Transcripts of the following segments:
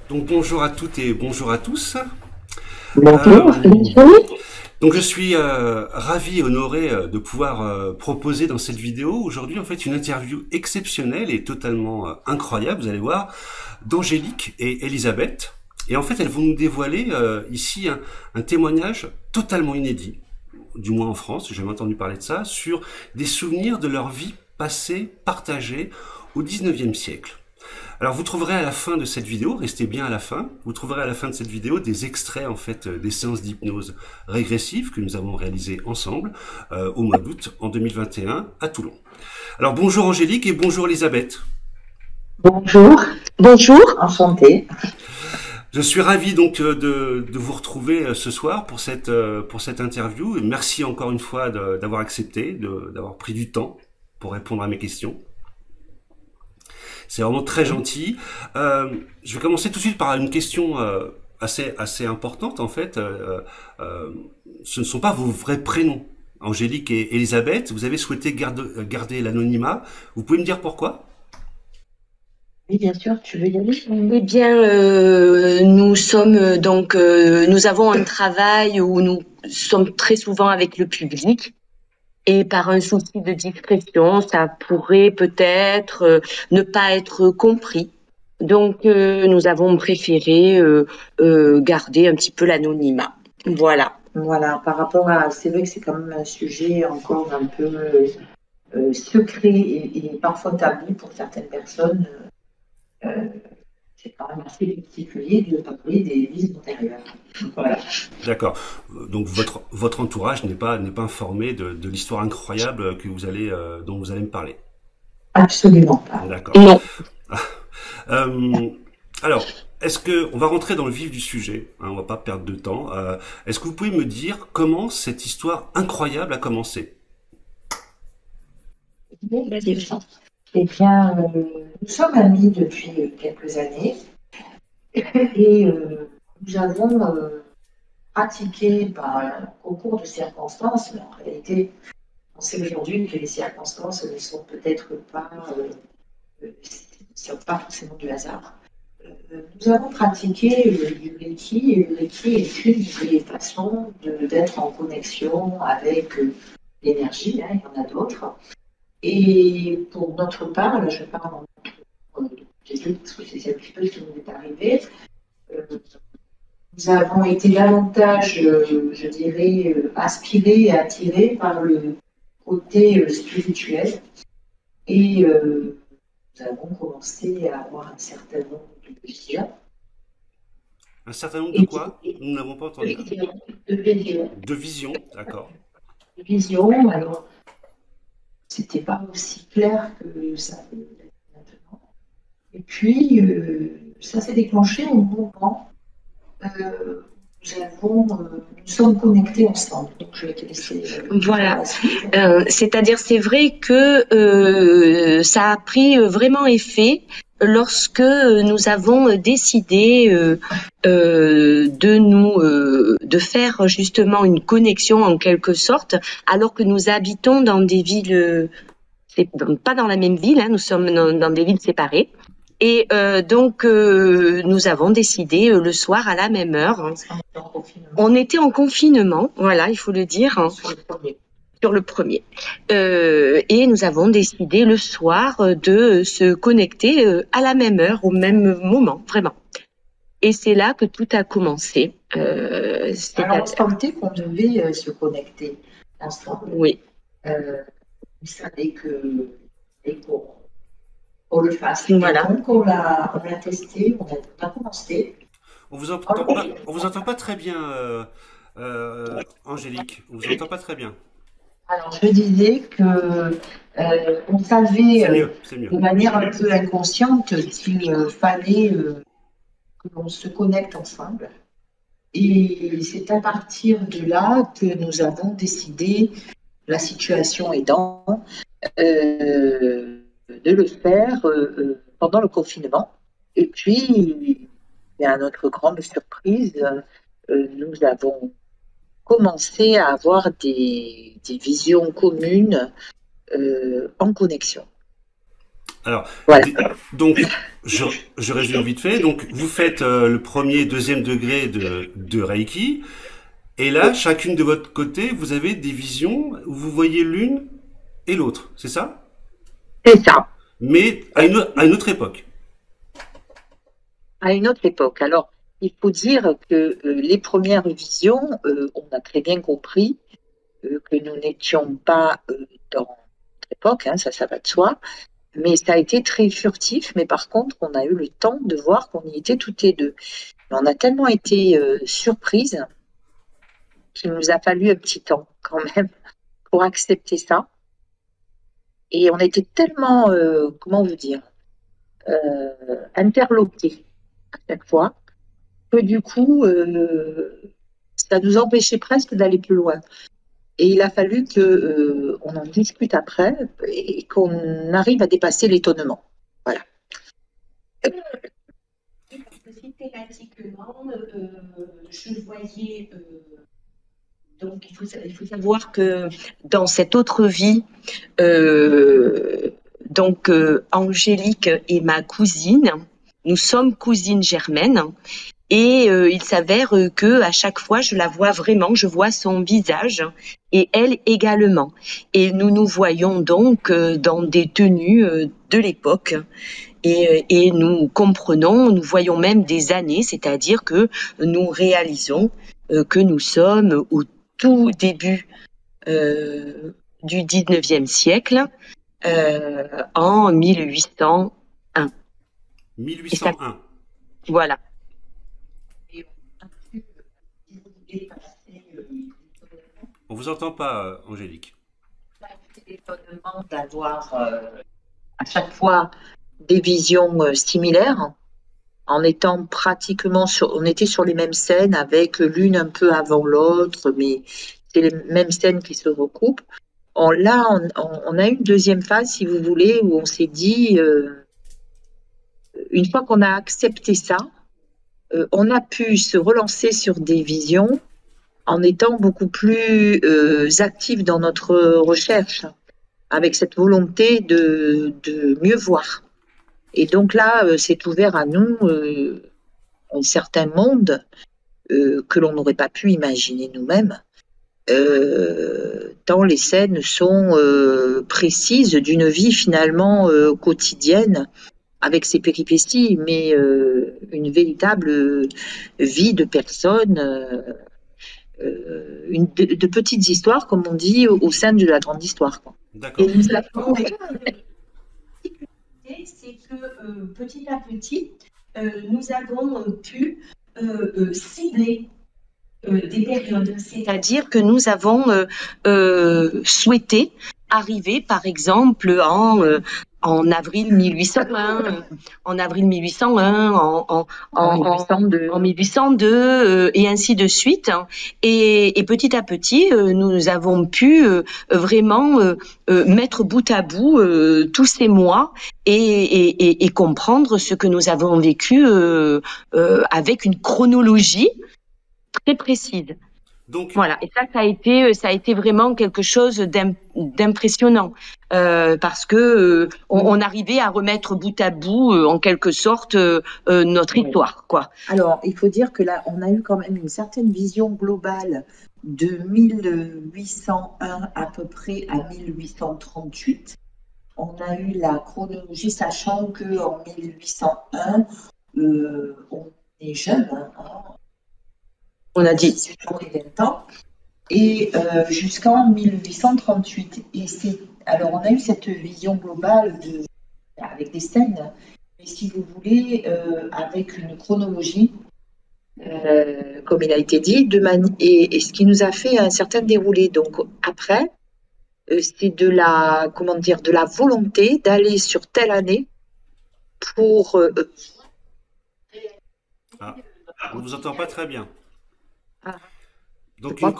Donc bonjour à toutes et bonjour à tous. Bonjour, Euh, donc je suis ravi et honoré de pouvoir proposer dans cette vidéo aujourd'hui en fait une interview exceptionnelle et totalement incroyable, vous allez voir, d'Angélique et Elisabeth. Et en fait elles vont nous dévoiler ici un témoignage totalement inédit, du moins en France, j'ai jamais entendu parler de ça, sur des souvenirs de leur vie passée, partagée au 19e siècle. Alors vous trouverez à la fin de cette vidéo, restez bien à la fin, vous trouverez à la fin de cette vidéo des extraits en fait des séances d'hypnose régressive que nous avons réalisées ensemble au mois d'août en 2021 à Toulon. Alors bonjour Angélique et bonjour Elisabeth. bonjour, bonjour, enchantée. Je suis ravi donc de vous retrouver ce soir pour cette interview et merci encore une fois d'avoir accepté, d'avoir pris du temps pour répondre à mes questions. C'est vraiment très gentil. Je vais commencer tout de suite par une question assez importante en fait. Ce ne sont pas vos vrais prénoms, Angélique et Elisabeth. Vous avez souhaité garder l'anonymat. Vous pouvez me dire pourquoi? Oui, bien sûr, tu veux y aller? Eh bien, nous avons un travail où nous sommes très souvent avec le public et par un souci de discrétion, ça pourrait peut-être ne pas être compris. Donc, nous avons préféré garder un petit peu l'anonymat. Voilà. Voilà, par rapport à, c'est vrai que c'est quand même un sujet encore un peu secret et parfois tabou pour certaines personnes. Euh, c'est quand même assez particulier de parler des vies antérieures. Voilà. D'accord. Donc votre entourage n'est pas informé de l'histoire incroyable dont vous allez me parler. Absolument pas. D'accord. Non. Euh, alors, est-ce que on va rentrer dans le vif du sujet, hein, on va pas perdre de temps. Est-ce que vous pouvez me dire comment cette histoire incroyable a commencé? Vas-y. Eh bien, nous sommes amis depuis quelques années et nous avons pratiqué au cours de circonstances, mais en réalité, on sait aujourd'hui que les circonstances ne sont peut-être pas, ne sont pas forcément du hasard. Nous avons pratiqué du Reiki, et le Reiki est une des façons d'être en connexion avec l'énergie, hein, il y en a d'autres. Et pour notre part, là je parle en Jésus, parce que c'est un petit peu ce qui nous est arrivé, euh, nous avons été davantage, je dirais, inspirés et attirés par le côté spirituel. Et nous avons commencé à avoir un certain nombre de visions. Un certain nombre de Et quoi? Nous n'avons pas entendu. de visions. De vision, d'accord. De visions, alors, c'était pas aussi clair que ça l'est maintenant. Et puis, ça s'est déclenché au moment nous sommes connectés ensemble. Donc, je vais te laisser. Voilà. C'est-à-dire, c'est vrai que ça a pris vraiment effet lorsque nous avons décidé de faire justement une connexion en quelque sorte, alors que nous habitons dans des villes, pas dans la même ville, hein, nous sommes dans des villes séparées. Et donc, nous avons décidé le soir à la même heure. On était en confinement, voilà, il faut le dire, hein, sur le premier. Et nous avons décidé le soir de se connecter à la même heure, au même moment, vraiment. Et c'est là que tout a commencé. Alors, on sentait qu'on devait se connecter ensemble. Oui. Vous savez que qu'on le fasse. Voilà. Donc, on l'a testé, on a commencé. On vous entend pas très bien, Angélique. On vous entend pas très bien. Alors, je disais que on savait C'est mieux. de manière un peu inconsciente qu'il fallait que l'on se connecte ensemble. Et c'est à partir de là que nous avons décidé, la situation aidant, de le faire pendant le confinement. Et puis, à notre grande surprise, nous avons commencé à avoir des visions communes en connexion. Alors, Voilà. donc, je résume vite fait. Donc, vous faites le premier, deuxième degré de Reiki. Et là, chacune de votre côté, vous avez des visions où vous voyez l'une et l'autre. C'est ça? C'est ça. Mais à une autre époque. À une autre époque. Alors, il faut dire que les premières visions, on a très bien compris que nous n'étions pas dans notre époque, hein, ça va de soi, mais ça a été très furtif, mais par contre, on a eu le temps de voir qu'on y était toutes les deux. Mais on a tellement été surprises qu'il nous a fallu un petit temps quand même pour accepter ça. Et on était tellement, comment vous dire, interloqués à chaque fois, que du coup, ça nous empêchait presque d'aller plus loin. Et il a fallu que on en discute après et qu'on arrive à dépasser l'étonnement. Voilà. Systématiquement, je voyais. Donc, il faut savoir que dans cette autre vie, Angélique est ma cousine. Nous sommes cousines germaines. Et il s'avère que à chaque fois, je la vois vraiment, je vois son visage et elle également. Et nous nous voyons donc dans des tenues de l'époque et nous comprenons, nous voyons même des années, c'est-à-dire que nous réalisons que nous sommes au tout début du 19e siècle en 1801. 1801. Voilà. On vous entend pas, Angélique. C'est l'étonnement d'avoir à chaque fois des visions similaires, en étant pratiquement on était sur les mêmes scènes avec l'une un peu avant l'autre, mais c'est les mêmes scènes qui se recoupent. Là, on a eu une deuxième phase, si vous voulez, où on s'est dit, une fois qu'on a accepté ça, on a pu se relancer sur des visions en étant beaucoup plus actifs dans notre recherche, avec cette volonté de mieux voir. Et donc là, c'est ouvert à nous un certain monde que l'on n'aurait pas pu imaginer nous-mêmes, tant les scènes sont précises d'une vie finalement quotidienne, avec ses péripéties, mais une véritable vie de personnes, de petites histoires, comme on dit, au sein de la grande histoire. D'accord. Et nous avons c'est que petit à petit, nous avons pu cibler des périodes. C'est-à-dire que nous avons souhaité arriver, par exemple, en avril 1801, en avril 1801, en 1802, et ainsi de suite. Et petit à petit, nous avons pu vraiment mettre bout à bout tous ces mois et comprendre ce que nous avons vécu avec une chronologie très précise. Donc, voilà, et ça a été vraiment quelque chose d'impressionnant parce que on arrivait à remettre bout à bout, en quelque sorte, notre histoire, quoi. Alors, il faut dire que là, on a eu quand même une certaine vision globale de 1801 à peu près à 1838. On a eu la chronologie, sachant que en 1801, on est jeune, hein, on a dit 18 jours et 20 ans, et jusqu'en 1838. Et alors, on a eu cette vision globale avec des scènes, mais si vous voulez, avec une chronologie, comme il a été dit, et ce qui nous a fait un certain déroulé. Donc, après, c'est de la volonté d'aller sur telle année pour... on ne vous entend pas très bien. Donc une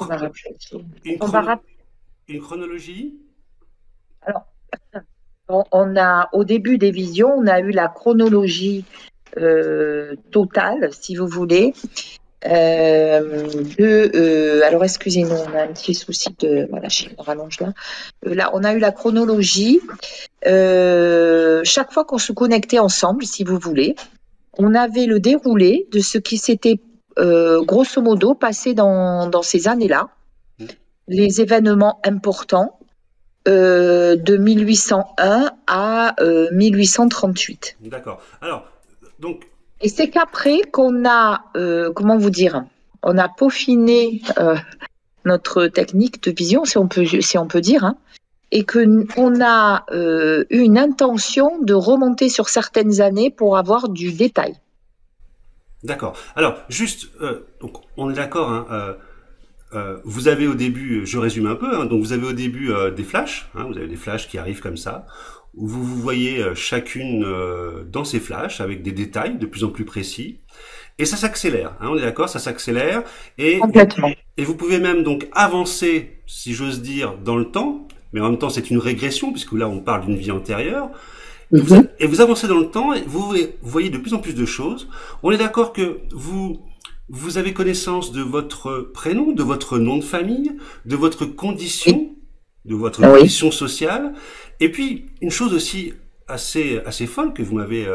chronologie. Alors, au début des visions, on a eu la chronologie totale, si vous voulez, Alors excusez-nous, on a un petit souci de voilà, je rallonge là. Là, on a eu la chronologie. Chaque fois qu'on se connectait ensemble, si vous voulez, on avait le déroulé de ce qui s'était grosso modo passé dans ces années-là, les événements importants de 1801 à 1838. D'accord. Alors, donc. Et c'est qu'après qu'on a, comment vous dire, on a peaufiné notre technique de vision, si on peut dire, hein, et qu'on a eu une intention de remonter sur certaines années pour avoir du détail. D'accord. Alors, juste, donc, on est d'accord, hein, vous avez au début, je résume un peu, hein, donc vous avez au début des flashs, hein, vous avez des flashs qui arrivent comme ça, où vous voyez chacune dans ces flashs avec des détails de plus en plus précis, et ça s'accélère, hein, on est d'accord, ça s'accélère, et complètement. Et vous pouvez même donc avancer, si j'ose dire, dans le temps, mais en même temps c'est une régression, puisque là on parle d'une vie antérieure, et vous avancez dans le temps, et vous voyez de plus en plus de choses. On est d'accord que vous avez connaissance de votre prénom, de votre nom de famille, de votre condition, de votre condition sociale. Et puis, une chose aussi assez folle que vous m'avez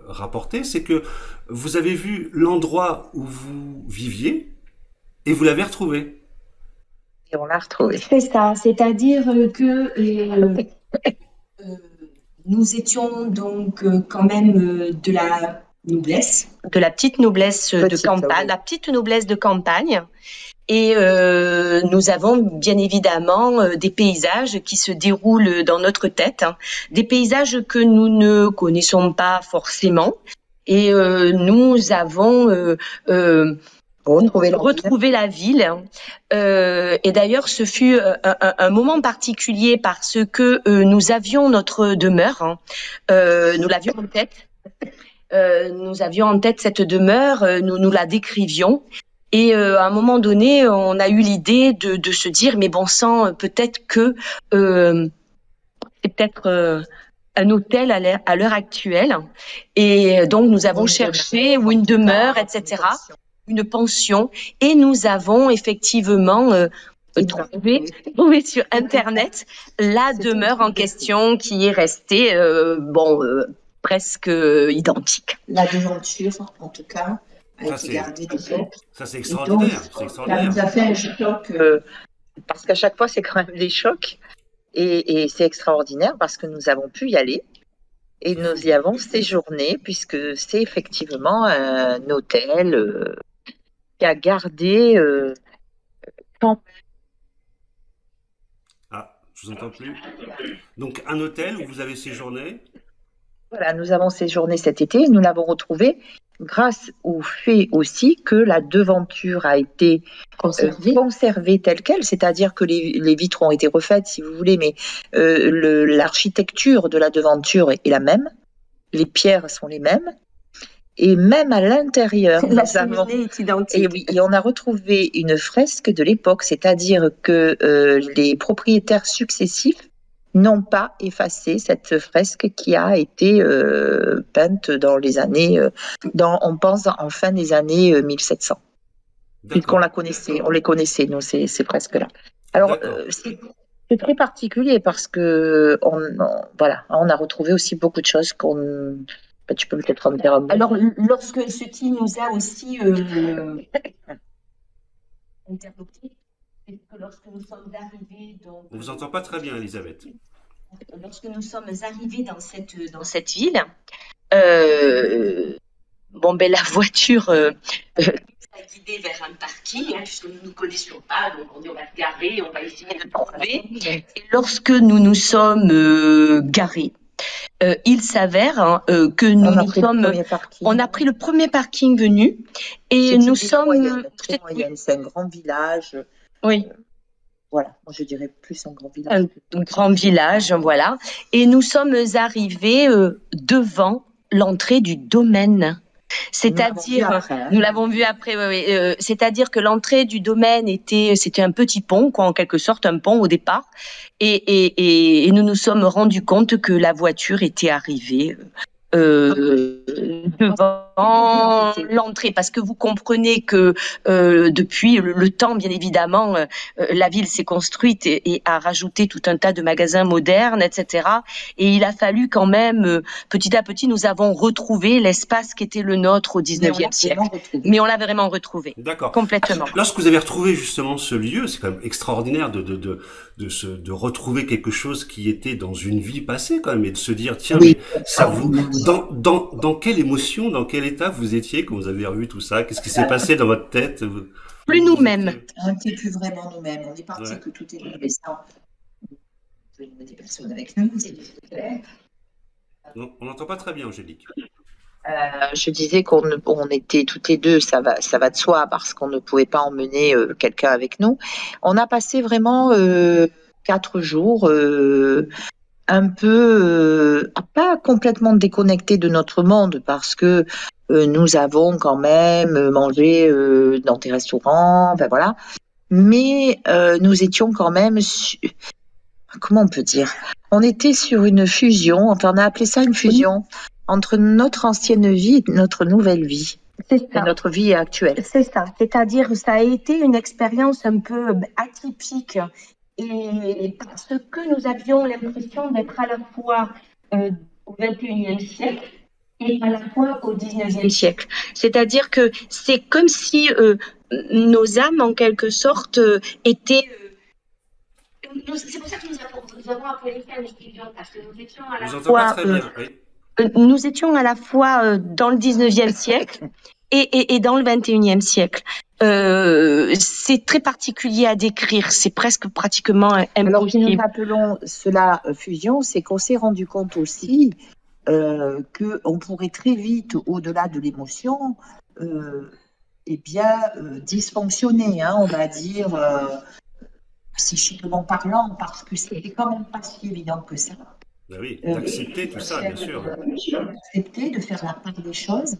rapporté, c'est que vous avez vu l'endroit où vous viviez et vous l'avez retrouvé. Et on l'a retrouvé. C'est ça, c'est-à-dire que nous étions donc quand même de la noblesse, de la petite noblesse de campagne, la petite noblesse de campagne. Et nous avons bien évidemment des paysages qui se déroulent dans notre tête, hein, des paysages que nous ne connaissons pas forcément. Et nous avons retrouvé la ville. Et d'ailleurs, ce fut un moment particulier parce que nous avions notre demeure, hein, nous l'avions en tête. Nous avions en tête cette demeure, nous la décrivions. Et à un moment donné, on a eu l'idée de se dire, mais bon sang, peut-être que c'est peut-être un hôtel à l'heure actuelle. Et donc, nous avons cherché, ou une demeure, etc., une pension. Et nous avons effectivement trouvé sur Internet la demeure en question qui est restée, presque identique. La devanture, en tout cas. Ça, c'est extraordinaire. Ça nous a fait un choc, parce qu'à chaque fois, c'est quand même des chocs. Et c'est extraordinaire parce que nous avons pu y aller et nous y avons séjourné, puisque c'est effectivement un hôtel qui a gardé. Ah, je vous entends plus. Donc, un hôtel où vous avez séjourné. Voilà, nous avons séjourné cet été et nous l'avons retrouvé grâce au fait aussi que la devanture a été conservée telle quelle, c'est-à-dire que les vitres ont été refaites, si vous voulez, mais l'architecture de la devanture est la même, les pierres sont les mêmes, et même à l'intérieur, la cheminée est identique. Et on a retrouvé une fresque de l'époque, c'est-à-dire que les propriétaires successifs n'ont pas effacé cette fresque qui a été peinte dans les années, on pense en fin des années 1700. Puisqu'on on les connaissait, nous, ces fresques-là. Alors, c'est très particulier parce que on a retrouvé aussi beaucoup de choses qu'on... Tu peux peut-être en dire un mot. Alors, ce qui nous a aussi interloqué, c'est que lorsque nous sommes arrivés... On ne vous entend pas très bien, Elisabeth. Lorsque nous sommes arrivés dans cette ville, la voiture nous a guidés vers un parking, hein, puisque nous ne connaissions pas, donc on dit on va se garer, on va essayer de trouver. Et lorsque nous nous sommes garés, il s'avère que on a pris le premier parking venu et nous sommes... C'est un grand village. Oui. Voilà, moi je dirais plus un grand village. Un grand village, voilà. Et nous sommes arrivés devant l'entrée du domaine. C'est-à-dire, nous l'avons vu après, c'est-à-dire que l'entrée du domaine c'était un petit pont, quoi, en quelque sorte, un pont au départ. Et nous nous sommes rendus compte que la voiture était arrivée devant l'entrée, parce que vous comprenez que depuis le temps, bien évidemment, la ville s'est construite et a rajouté tout un tas de magasins modernes, etc. Et il a fallu quand même, petit à petit, nous avons retrouvé l'espace qui était le nôtre au 19e siècle. Mais on l'a vraiment retrouvé. D'accord. Complètement. Lorsque vous avez retrouvé justement ce lieu, c'est quand même extraordinaire de retrouver quelque chose qui était dans une vie passée quand même, et de se dire tiens, Oui. mais ça vous dans quelle émotion, dans quel état vous étiez quand vous avez revu tout ça? Qu'est-ce qui s'est passé dans votre tête? Plus nous-mêmes. On n'était plus vraiment nous-mêmes. On est parti Ouais. que tout est nouveau. Il y a des personnes avec nous, c'est clair. Non, on n'entend pas très bien, Angélique. Je disais qu'on était toutes les deux, ça va de soi, parce qu'on ne pouvait pas emmener quelqu'un avec nous. On a passé vraiment 4 jours un peu pas complètement déconnectés de notre monde, parce que nous avons quand même mangé dans des restaurants, enfin voilà. Mais nous étions quand même, comment on peut dire, on était sur une fusion, enfin on a appelé ça une fusion entre notre ancienne vie et notre nouvelle vie, C'est et ça. notre vie actuelle. C'est ça. C'est-à-dire, ça a été une expérience un peu atypique. Et parce que nous avions l'impression d'être à la fois au 21e siècle et à la fois au 19e siècle. C'est-à-dire que c'est comme si nos âmes, en quelque sorte, étaient... c'est pour ça que nous avons appelé ça une fusion, parce que nous étions à la Je vous entends fois... pas très bien. Oui. Nous étions à la fois dans le 19e siècle et dans le 21e siècle. C'est très particulier à décrire, c'est presque pratiquement Alors, si nous impossible. appelons cela fusion, c'est qu'on s'est rendu compte aussi qu'on pourrait très vite, au-delà de l'émotion, dysfonctionner, hein, on va dire, psychiquement parlant, parce que c'était quand même pas si évident que ça. Ben oui, d'accepter tout ça, bien sûr. D'accepter, de faire la part des choses.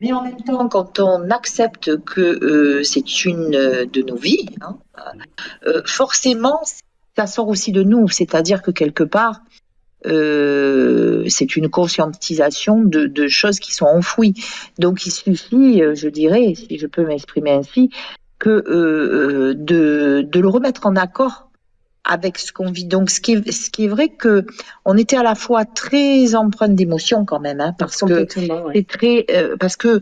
Mais en même temps, quand on accepte que c'est une de nos vies, hein, forcément, ça sort aussi de nous. C'est-à-dire que quelque part, c'est une conscientisation de choses qui sont enfouies. Donc il suffit, je dirais, si je peux m'exprimer ainsi, que de le remettre en accord avec ce qu'on vit. Donc ce qui est vrai que on était à la fois très empreinte d'émotion quand même, hein, parce que c'est très parce que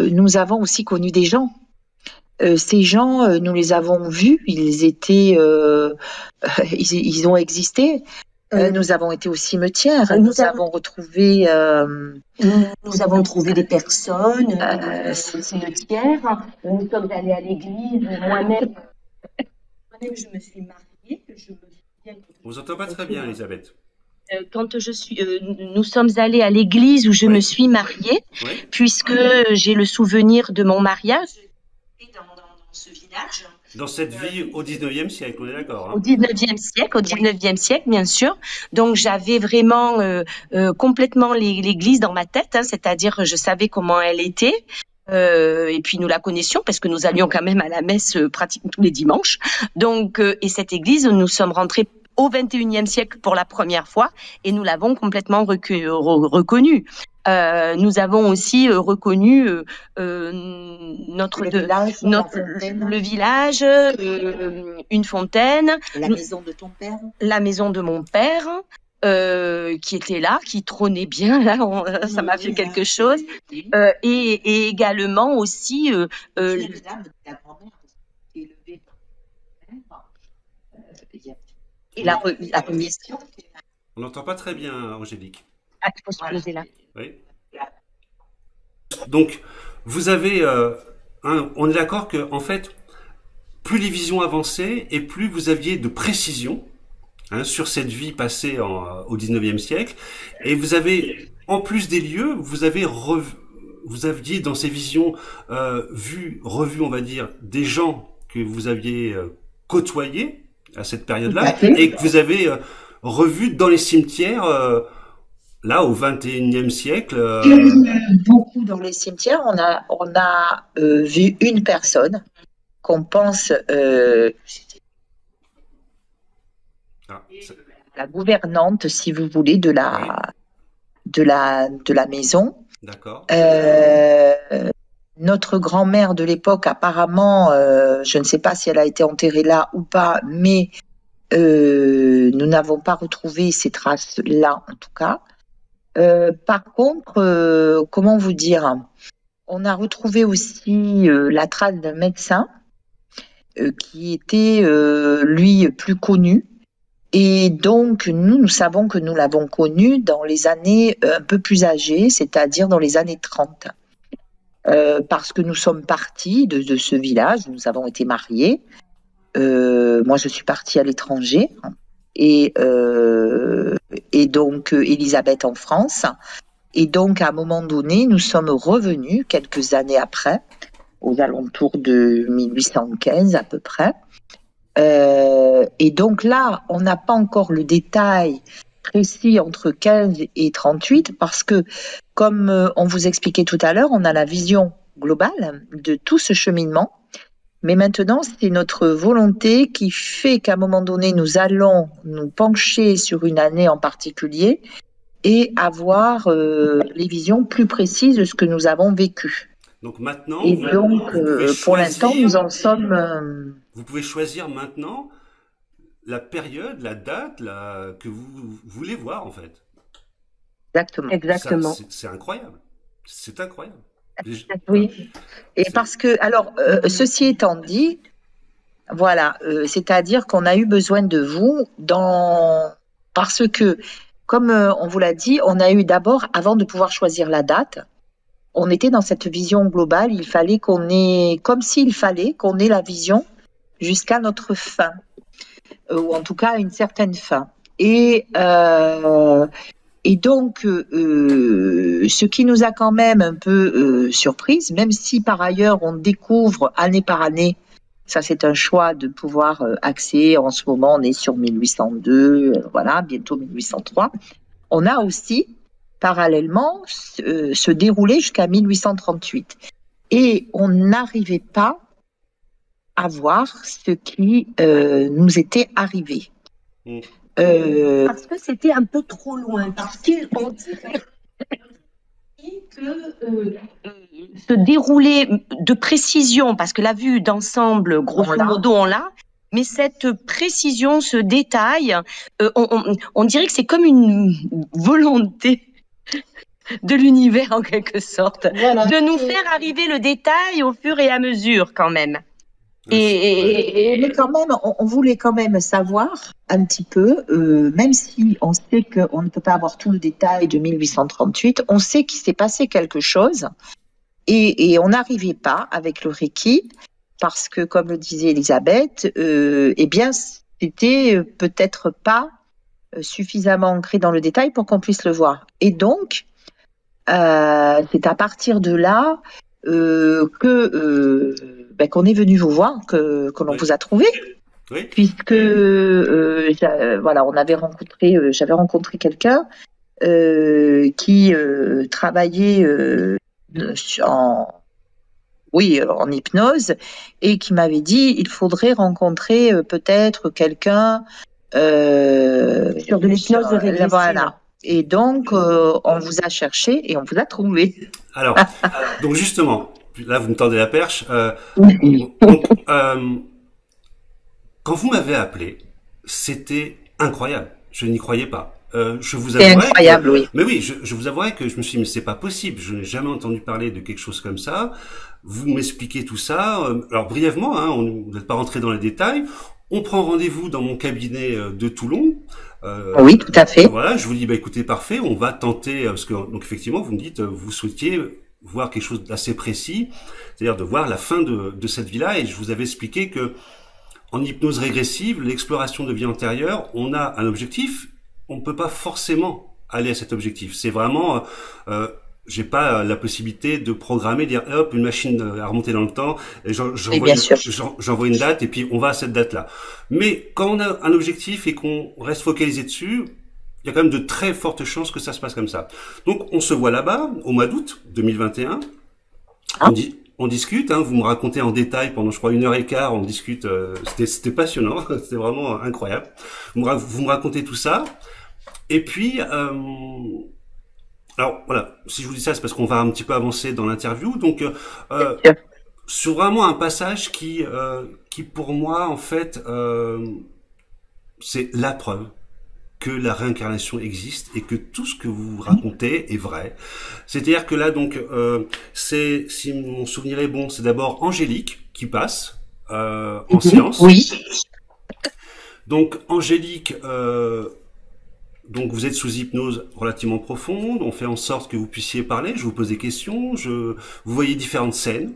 nous avons aussi connu des gens. Ces gens, nous les avons vus, ils étaient, ils ont existé. Nous avons été au cimetière, nous avons retrouvé. Nous avons trouvé des personnes au cimetière. Nous sommes allés à l'église. Moi-même, je me suis mariée. Je me souviens que On vous entend pas très bien, Elisabeth. quand nous sommes allés à l'église où je Oui. me suis mariée, Oui. puisque j'ai le souvenir de mon mariage dans ce village. Dans cette vie au 19e siècle, on est d'accord. Hein. Au 19e siècle, bien sûr. Donc, j'avais vraiment complètement l'église dans ma tête, hein, c'est-à-dire je savais comment elle était. Et puis nous la connaissions parce que nous allions quand même à la messe pratiquement tous les dimanches. Donc, et cette église, nous sommes rentrés au 21e siècle pour la première fois et nous l'avons complètement reconnue. Nous avons aussi reconnu le village, une fontaine, La maison de ton père. la maison de mon père, qui était là, qui trônait bien, là, ça m'a fait quelque chose. Et également aussi La grand-mère qui est élevée par et la remise. On n'entend pas très bien, Angélique. Ah, il faut se poser là. Oui. Donc, vous avez... on est d'accord que, en fait, plus les visions avançaient et plus vous aviez de précision sur cette vie passée au 19e siècle. Et vous avez, en plus des lieux, vous aviez dans ces visions revu, on va dire, des gens que vous aviez côtoyés à cette période-là et que vous avez revu dans les cimetières là au 21e siècle. Beaucoup dans les cimetières. On a vu une personne qu'on pense la gouvernante, si vous voulez, de la de la maison. D'accord. Notre grand-mère de l'époque, apparemment, je ne sais pas si elle a été enterrée là ou pas, mais nous n'avons pas retrouvé ces traces-là, en tout cas. Par contre, comment vous dire, on a retrouvé aussi la trace d'un médecin qui était, lui, plus connu. Et donc, nous savons que nous l'avons connu dans les années un peu plus âgées, c'est-à-dire dans les années 30. Parce que nous sommes partis de ce village, nous avons été mariés. Moi, je suis partie à l'étranger et donc Elisabeth en France. Et donc, à un moment donné, nous sommes revenus quelques années après, aux alentours de 1815 à peu près. Et donc là, on n'a pas encore le détail précis entre 15 et 38 parce que, comme on vous expliquait tout à l'heure, on a la vision globale de tout ce cheminement. Mais maintenant, c'est notre volonté qui fait qu'à un moment donné, nous allons nous pencher sur une année en particulier et avoir les visions plus précises de ce que nous avons vécu. Donc maintenant, et donc, pour l'instant, nous en sommes... Vous pouvez choisir maintenant la période, la date que vous voulez voir, en fait. Exactement. Exactement. C'est incroyable. C'est incroyable. Oui. Et parce que, alors, ceci étant dit, voilà, c'est-à-dire qu'on a eu besoin de vous parce que, comme on vous l'a dit, on a eu d'abord, avant de pouvoir choisir la date, on était dans cette vision globale, il fallait comme s'il fallait qu'on ait la vision jusqu'à notre fin, ou en tout cas à une certaine fin. Et donc, ce qui nous a quand même un peu surprise, même si par ailleurs on découvre année par année, ça c'est un choix de pouvoir accéder, en ce moment on est sur 1802, voilà, bientôt 1803, on a aussi parallèlement se dérouler jusqu'à 1838. Et on n'arrivait pas à voir ce qui nous était arrivé. Parce que c'était un peu trop loin. Parce qu'on dirait que se dérouler de précision, parce que la vue d'ensemble, grosso modo, on l'a, mais cette précision, ce détail, on dirait que c'est comme une volonté de l'univers en quelque sorte, voilà, de nous faire arriver le détail au fur et à mesure quand même. Mais quand même, on voulait quand même savoir un petit peu, même si on sait qu'on ne peut pas avoir tout le détail de 1838, on sait qu'il s'est passé quelque chose et on n'arrivait pas avec le Reiki parce que, comme le disait Elisabeth, eh bien, c'était peut-être pas suffisamment ancré dans le détail pour qu'on puisse le voir. Et donc, c'est à partir de là qu'on est venu vous voir, que l'on vous a trouvé, puisque voilà, j'avais rencontré quelqu'un qui travaillait en hypnose et qui m'avait dit il faudrait rencontrer peut-être quelqu'un sur de l'hypnose régressive. Voilà. Et donc, on vous a cherché et on vous a trouvé. Alors, donc justement, là, vous me tendez la perche. Quand vous m'avez appelé, c'était incroyable. Je n'y croyais pas. Je vous avouerai. C'est incroyable, oui. Mais oui, je vous avouerai que je me suis dit, mais c'est pas possible. Je n'ai jamais entendu parler de quelque chose comme ça. Vous m'expliquez tout ça. Alors brièvement, hein, vous n'êtes pas rentré dans les détails. On prend rendez-vous dans mon cabinet de Toulon. Oui, tout à fait. Voilà, je vous dis, bah écoutez, parfait, on va tenter, parce que donc effectivement, vous me dites, vous souhaitiez voir quelque chose d'assez précis, c'est-à-dire de voir la fin de cette vie-là, et je vous avais expliqué que en hypnose régressive, l'exploration de vie antérieure, on a un objectif, on ne peut pas forcément aller à cet objectif. C'est vraiment, j'ai pas la possibilité de programmer, dire hop, une machine à remonter dans le temps, et j'envoie une date, et puis on va à cette date-là. Mais quand on a un objectif et qu'on reste focalisé dessus, il y a quand même de très fortes chances que ça se passe comme ça. Donc on se voit là-bas, au mois d'août 2021, on discute, hein, vous me racontez en détail pendant, je crois, 1h15, on discute, c'était passionnant, c'était vraiment incroyable. Vous me racontez tout ça, et puis... Alors voilà, si je vous dis ça, c'est parce qu'on va un petit peu avancer dans l'interview. Donc, Bien sûr. sur vraiment un passage qui pour moi, en fait, c'est la preuve que la réincarnation existe et que tout ce que vous racontez est vrai. C'est-à-dire que là, donc, c'est, si mon souvenir est bon, c'est d'abord Angélique qui passe en séance. Oui, Donc, Angélique, donc vous êtes sous hypnose relativement profonde. On fait en sorte que vous puissiez parler. Je vous pose des questions. Vous voyez différentes scènes.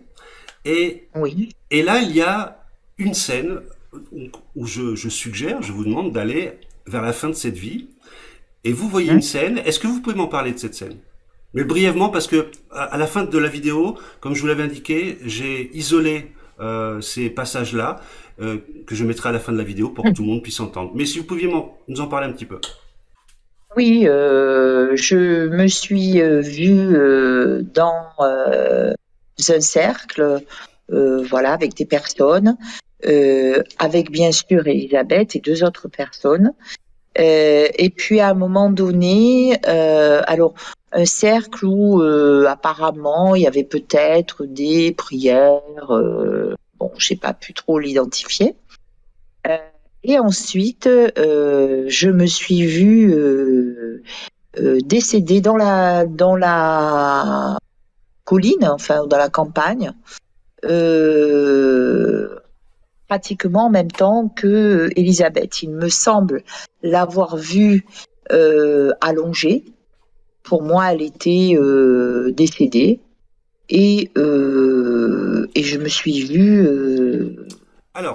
oui. Et là, il y a une scène où je suggère, je vous demande d'aller vers la fin de cette vie. Et vous voyez une scène. Est-ce que vous pouvez m'en parler de cette scène? Mais brièvement, parce que à la fin de la vidéo, comme je vous l'avais indiqué, j'ai isolé ces passages-là que je mettrai à la fin de la vidéo pour que tout le monde puisse entendre. Mais si vous pouviez nous en parler un petit peu. Oui, je me suis vue dans un cercle, voilà, avec des personnes, avec bien sûr Elisabeth et deux autres personnes. Et puis à un moment donné, alors un cercle où apparemment il y avait peut-être des prières, bon, j'ai pas pu trop l'identifier. Et ensuite, je me suis vue décédée dans la colline, enfin dans la campagne, pratiquement en même temps que Elisabeth. Il me semble l'avoir vue allongée. Pour moi, elle était décédée et je me suis vue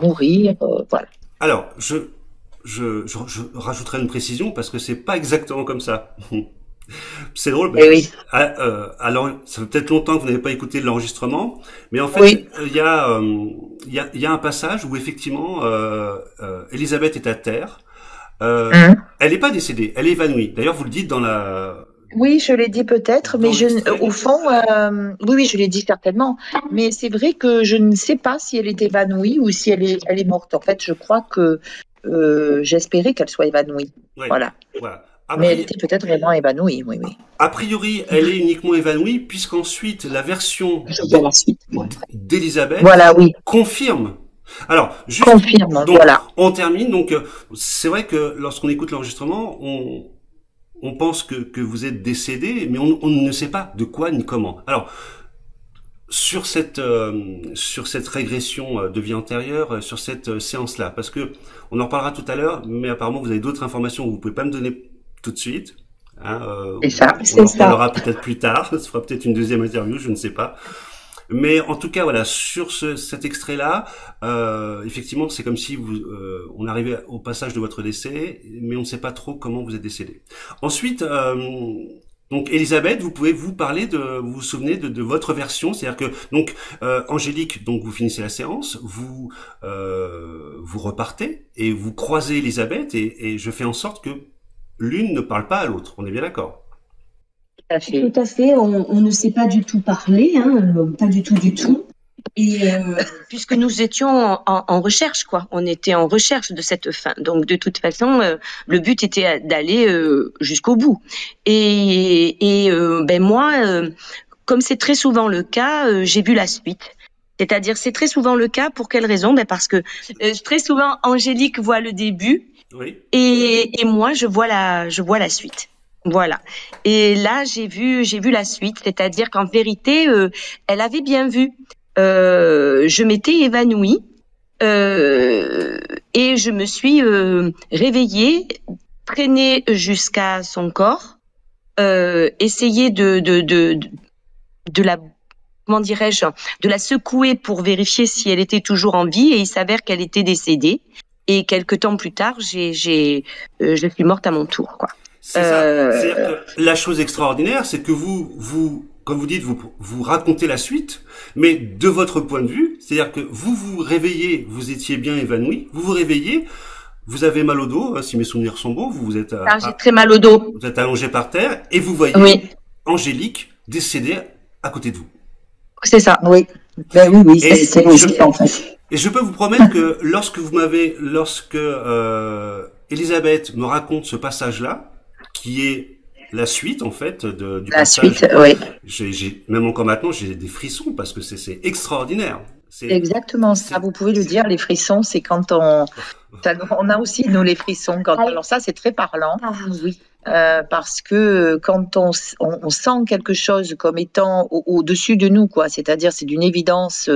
mourir. Voilà. Alors, je rajouterai une précision parce que c'est pas exactement comme ça. C'est drôle. Eh oui. Alors, ça fait peut-être longtemps que vous n'avez pas écouté l'enregistrement, mais en fait, Oui. il y a un passage où effectivement, Elisabeth est à terre. Elle n'est pas décédée, elle est évanouie. D'ailleurs, vous le dites dans la. Oui, je l'ai dit peut-être, mais au fond, oui, je l'ai dit certainement. Mais c'est vrai que je ne sais pas si elle est évanouie ou si elle est morte. En fait, je crois que j'espérais qu'elle soit évanouie. Ouais, voilà. Mais elle était peut-être vraiment évanouie, oui, oui. A priori, elle est uniquement évanouie, puisqu'ensuite, la version d'Elisabeth voilà, oui. confirme. Alors, juste, confirme, donc, voilà. On termine. Donc, c'est vrai que lorsqu'on écoute l'enregistrement, on pense que vous êtes décédé, mais on ne sait pas de quoi ni comment. Alors, sur cette régression de vie antérieure, sur cette séance-là, parce que on en reparlera tout à l'heure, mais apparemment vous avez d'autres informations que vous pouvez pas me donner tout de suite. Hein, on en reparlera peut-être plus tard. Ce sera peut-être une deuxième interview, je ne sais pas. Mais en tout cas, voilà, sur cet extrait-là, effectivement, c'est comme si on arrivait au passage de votre décès, mais on ne sait pas trop comment vous êtes décédé. Ensuite, donc Elisabeth, vous pouvez vous parler vous vous souvenez de votre version, c'est-à-dire que donc Angélique, donc vous finissez la séance, vous repartez et vous croisez Elisabeth et je fais en sorte que l'une ne parle pas à l'autre. On est bien d'accord? Tout à fait. On ne sait pas du tout parler, hein, pas du tout. Et puisque nous étions en recherche, quoi. On était en recherche de cette fin. Donc de toute façon, le but était d'aller jusqu'au bout. Et ben moi, comme c'est très souvent le cas, j'ai vu la suite. C'est-à-dire, c'est très souvent le cas. Pour quelle raison? Ben parce que très souvent, Angélique voit le début, oui. et moi, je vois la suite. Voilà. Et là, j'ai vu la suite, c'est-à-dire qu'en vérité, elle avait bien vu. Je m'étais évanouie et je me suis réveillée, traînée jusqu'à son corps, essayer de la, comment dirais-je, de la secouer pour vérifier si elle était toujours en vie, et il s'avère qu'elle était décédée. Et quelques temps plus tard, je suis morte à mon tour, quoi. C'est ça. C'est-à-dire que la chose extraordinaire, c'est que vous, comme vous dites, vous racontez la suite, mais de votre point de vue, c'est-à-dire que vous vous réveillez, vous étiez bien évanoui, vous vous réveillez, vous avez mal au dos, hein, si mes souvenirs sont bons, vous êtes, j'ai très mal au dos. Vous êtes allongé par terre et vous voyez Angélique décédée à côté de vous. C'est ça. Oui. Ben oui, c'est logique en fait. Et je peux vous promettre que lorsque Elisabeth me raconte ce passage-là, qui est la suite en fait du La passage. suite, oui. Même encore maintenant, j'ai des frissons parce que c'est extraordinaire. C'est exactement ça. Vous pouvez le dire, les frissons, c'est quand on a aussi nous les frissons. Alors ça, c'est très parlant. Ah oui. Parce que quand on sent quelque chose comme étant au-dessus de nous, quoi, c'est-à-dire c'est d'une évidence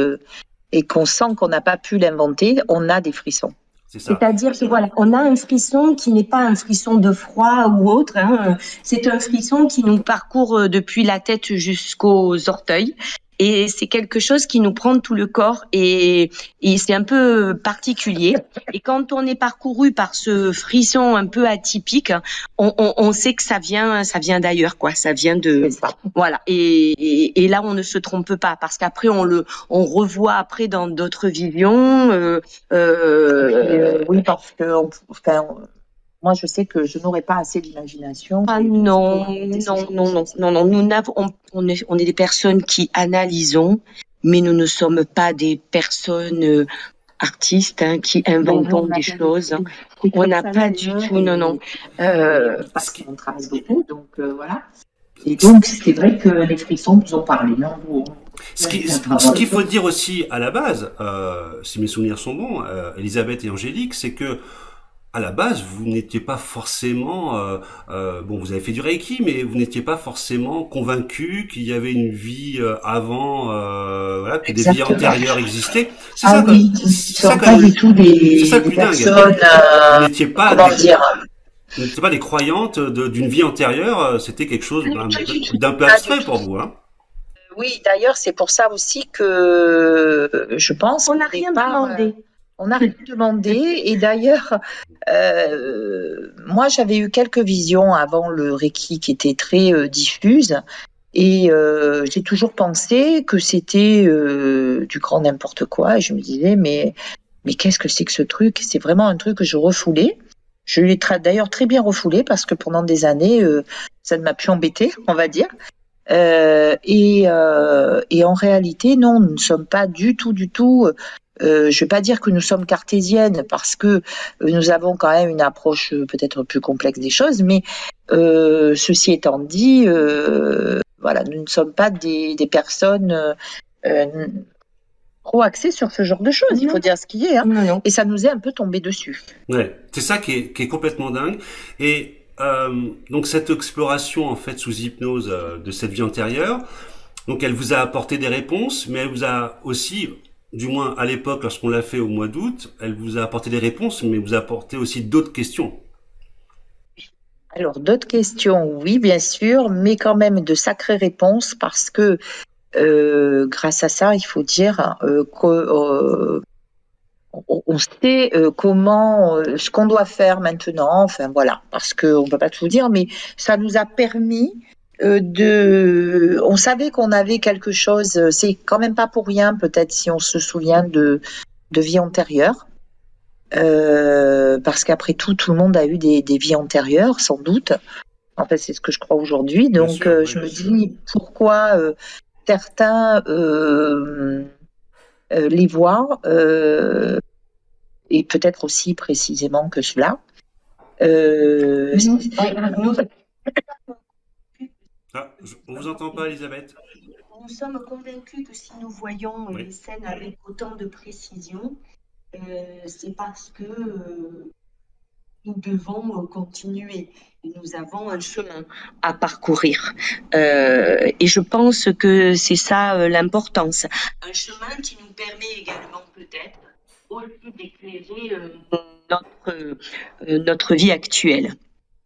et qu'on sent qu'on n'a pas pu l'inventer, on a des frissons. C'est-à-dire que voilà, on a un frisson qui n'est pas un frisson de froid ou autre, hein. C'est un frisson qui nous parcourt depuis la tête jusqu'aux orteils. Et c'est quelque chose qui nous prend tout le corps et c'est un peu particulier. Et quand on est parcouru par ce frisson un peu atypique, on sait que ça vient d'ailleurs, quoi. Ça vient de, voilà. Et là, on ne se trompe pas parce qu'après, on revoit après dans d'autres visions. Oui, parce que, moi, je sais que je n'aurais pas assez d'imagination. Ah non. Nous n'avons, on est des personnes qui analysons, mais nous ne sommes pas des personnes artistes qui inventons des choses. On n'a pas du tout, non. Parce qu'on travaille beaucoup, donc voilà. Et donc, c'est vrai que les frissons nous ont parlé. Ce qu'il faut dire aussi à la base, si mes souvenirs sont bons, Elisabeth et Angélique, c'est que à la base, vous n'étiez pas forcément, bon, vous avez fait du Reiki, mais vous n'étiez pas forcément convaincu qu'il y avait une vie avant, voilà, que des vies antérieures existaient. C'est ça, oui, c'est ça pas du tout des personnes. Vous n'étiez pas, comment dire, vous n'étiez pas des croyantes d'une vie antérieure. C'était quelque chose d'un peu abstrait pour vous, hein. Oui, d'ailleurs, c'est pour ça aussi que je pense on n'a rien demandé. On n'a rien demandé et d'ailleurs, moi j'avais eu quelques visions avant le Reiki qui étaient très diffuses et j'ai toujours pensé que c'était du grand n'importe quoi et je me disais mais qu'est-ce que c'est que ce truc? C'est vraiment un truc que je refoulais. Je l'ai d'ailleurs très bien refoulé parce que pendant des années ça ne m'a plus embêté, on va dire. Et en réalité, non, nous ne sommes pas du tout. Je vais pas dire que nous sommes cartésiennes parce que nous avons quand même une approche peut-être plus complexe des choses, mais ceci étant dit, voilà, nous ne sommes pas des personnes trop axées sur ce genre de choses. Il faut dire ce qui est, hein. Non. Et ça nous est un peu tombé dessus. Ouais, c'est ça qui est complètement dingue. Et donc cette exploration en fait sous hypnose de cette vie antérieure, donc elle vous a apporté des réponses, mais elle vous a aussi, du moins à l'époque lorsqu'on l'a fait au mois d'août, elle vous a apporté des réponses, mais vous a apporté aussi d'autres questions. Alors d'autres questions, oui bien sûr, mais quand même de sacrées réponses parce que grâce à ça, il faut dire que on sait comment, ce qu'on doit faire maintenant, enfin voilà, parce qu'on ne peut pas tout dire, mais ça nous a permis on savait qu'on avait quelque chose, c'est quand même pas pour rien peut-être si on se souvient de vies antérieures, parce qu'après tout le monde a eu des vies antérieures, sans doute, en fait c'est ce que je crois aujourd'hui, donc je me dis pourquoi certains les voient, et peut-être aussi précisément que cela. On vous entend pas, Elisabeth. Nous sommes convaincus que si nous voyons les scènes avec autant de précision, c'est parce que nous devons continuer. Nous avons un chemin à parcourir. Et je pense que c'est ça l'importance. Un chemin qui nous permet également peut-être aussi d'éclairer notre vie actuelle.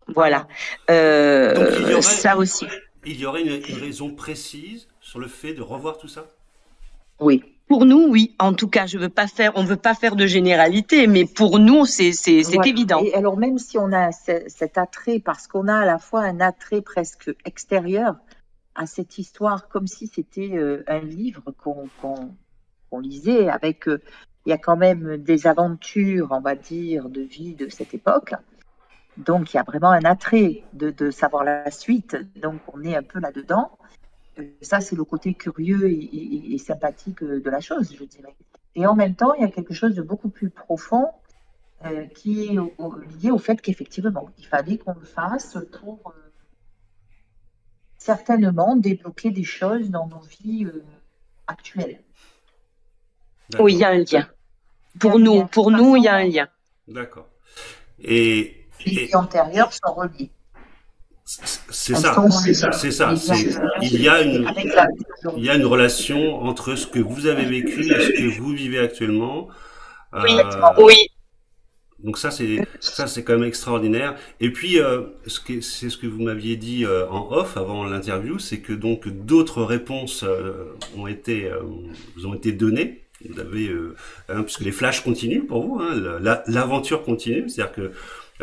Voilà. Donc, ça aussi. Il y aurait une raison précise sur le fait de revoir tout ça? Oui. Pour nous, oui. En tout cas, on veut pas faire de généralité, mais pour nous, c'est voilà. Évident. Et alors, même si on a cet attrait, parce qu'on a à la fois un attrait presque extérieur à cette histoire, comme si c'était un livre qu'on lisait avec, il y a quand même des aventures, on va dire, de vie de cette époque. Donc, il y a vraiment un attrait de savoir la suite. Donc, on est un peu là-dedans. Ça, c'est le côté curieux et sympathique de la chose, je dirais. Et en même temps, il y a quelque chose de beaucoup plus profond qui est lié au fait qu'effectivement, il fallait qu'on le fasse pour certainement débloquer des choses dans nos vies actuelles. Oui, il y a un lien. Pour nous, il y a un lien. D'accord. Et les vies antérieures sont reliées. C'est ça. Il y a une relation entre ce que vous avez vécu et ce que vous vivez actuellement. Oui. Donc ça c'est quand même extraordinaire. Et puis c'est ce que vous m'aviez dit en off avant l'interview, c'est que donc d'autres réponses vous ont été données. Vous avez puisque les flashs continuent pour vous, l'aventure continue, c'est-à-dire que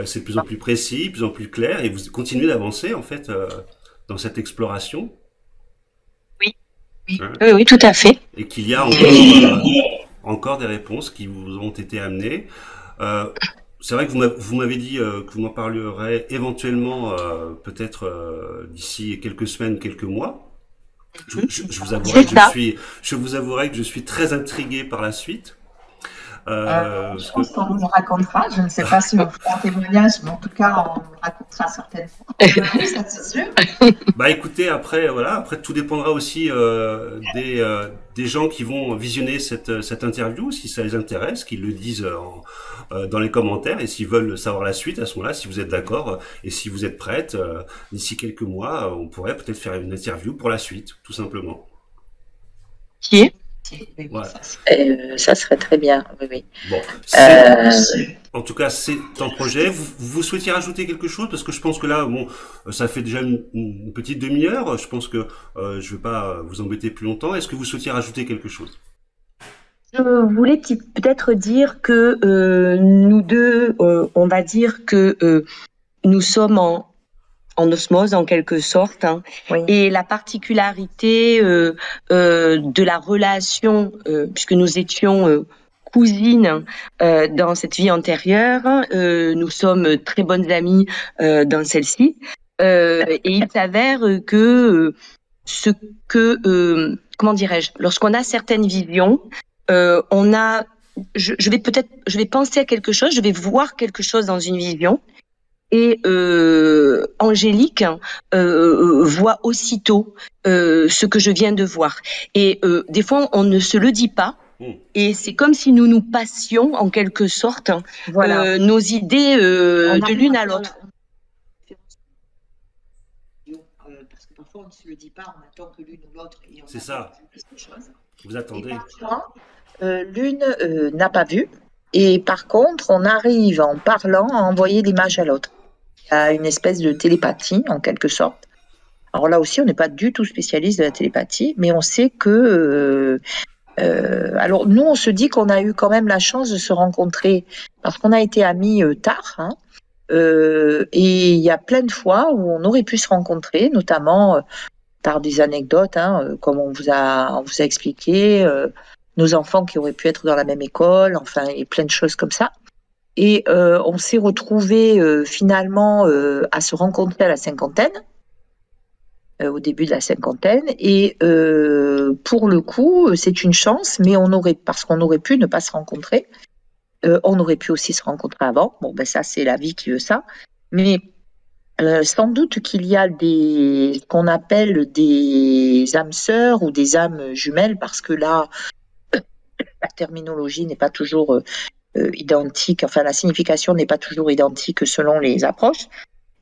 c'est de plus en plus précis, de plus en plus clair, et vous continuez d'avancer en fait dans cette exploration. Oui, oui, tout à fait. Et qu'il y a encore des réponses qui vous ont été amenées. C'est vrai que vous m'avez dit que vous m'en parlerez éventuellement peut-être d'ici quelques semaines, quelques mois. Je vous avouerai que je suis très intrigué par la suite. Je pense qu'on nous racontera. Je ne sais pas si on fera un témoignage, mais en tout cas, on nous racontera certaines fois. Ça, c'est sûr. Bah écoutez, après tout dépendra aussi des gens qui vont visionner cette interview, si ça les intéresse, qu'ils le disent dans les commentaires, et s'ils veulent savoir la suite, à ce moment-là, si vous êtes d'accord et si vous êtes prête, d'ici quelques mois, on pourrait peut-être faire une interview pour la suite, tout simplement. Qui est Voilà. Ça serait très bien, oui. Bon, en tout cas, c'est un projet. Vous souhaitiez rajouter quelque chose? Parce que je pense que là, bon, ça fait déjà une petite demi-heure. Je pense que je ne vais pas vous embêter plus longtemps. Est-ce que vous souhaitiez rajouter quelque chose? Je voulais peut-être dire que nous deux, on va dire que nous sommes en osmose en quelque sorte, hein. Oui. Et la particularité de la relation, puisque nous étions cousines dans cette vie antérieure, nous sommes très bonnes amies dans celle-ci, et il s'avère que comment dirais-je, lorsqu'on a certaines visions, je vais penser à quelque chose, je vais voir quelque chose dans une vision. Et Angélique voit aussitôt ce que je viens de voir. Et des fois, on ne se le dit pas. Et c'est comme si nous nous passions, en quelque sorte, nos idées de l'une à l'autre. Parce que parfois, on ne se le dit pas, on attend que l'une ou l'autre. C'est ça. Vous attendez. Et parfois, l'une n'a pas vu. Et par contre, on arrive en parlant à envoyer l'image à l'autre. Il y a une espèce de télépathie, en quelque sorte. Alors là aussi, on n'est pas du tout spécialiste de la télépathie, mais on sait que... alors nous, on se dit qu'on a eu quand même la chance de se rencontrer, parce qu'on a été amis tard, hein, et il y a plein de fois où on aurait pu se rencontrer, notamment par des anecdotes, hein, comme on vous a expliqué, nos enfants qui auraient pu être dans la même école, enfin, et plein de choses comme ça. Et on s'est retrouvés finalement à se rencontrer à la cinquantaine, au début de la cinquantaine. Et pour le coup, c'est une chance, mais parce qu'on aurait pu ne pas se rencontrer. On aurait pu aussi se rencontrer avant. Bon, ben ça, c'est la vie qui veut ça. Mais sans doute qu'il y a ce qu'on appelle des âmes sœurs ou des âmes jumelles, parce que là, la terminologie n'est pas toujours identique, enfin la signification n'est pas toujours identique selon les approches,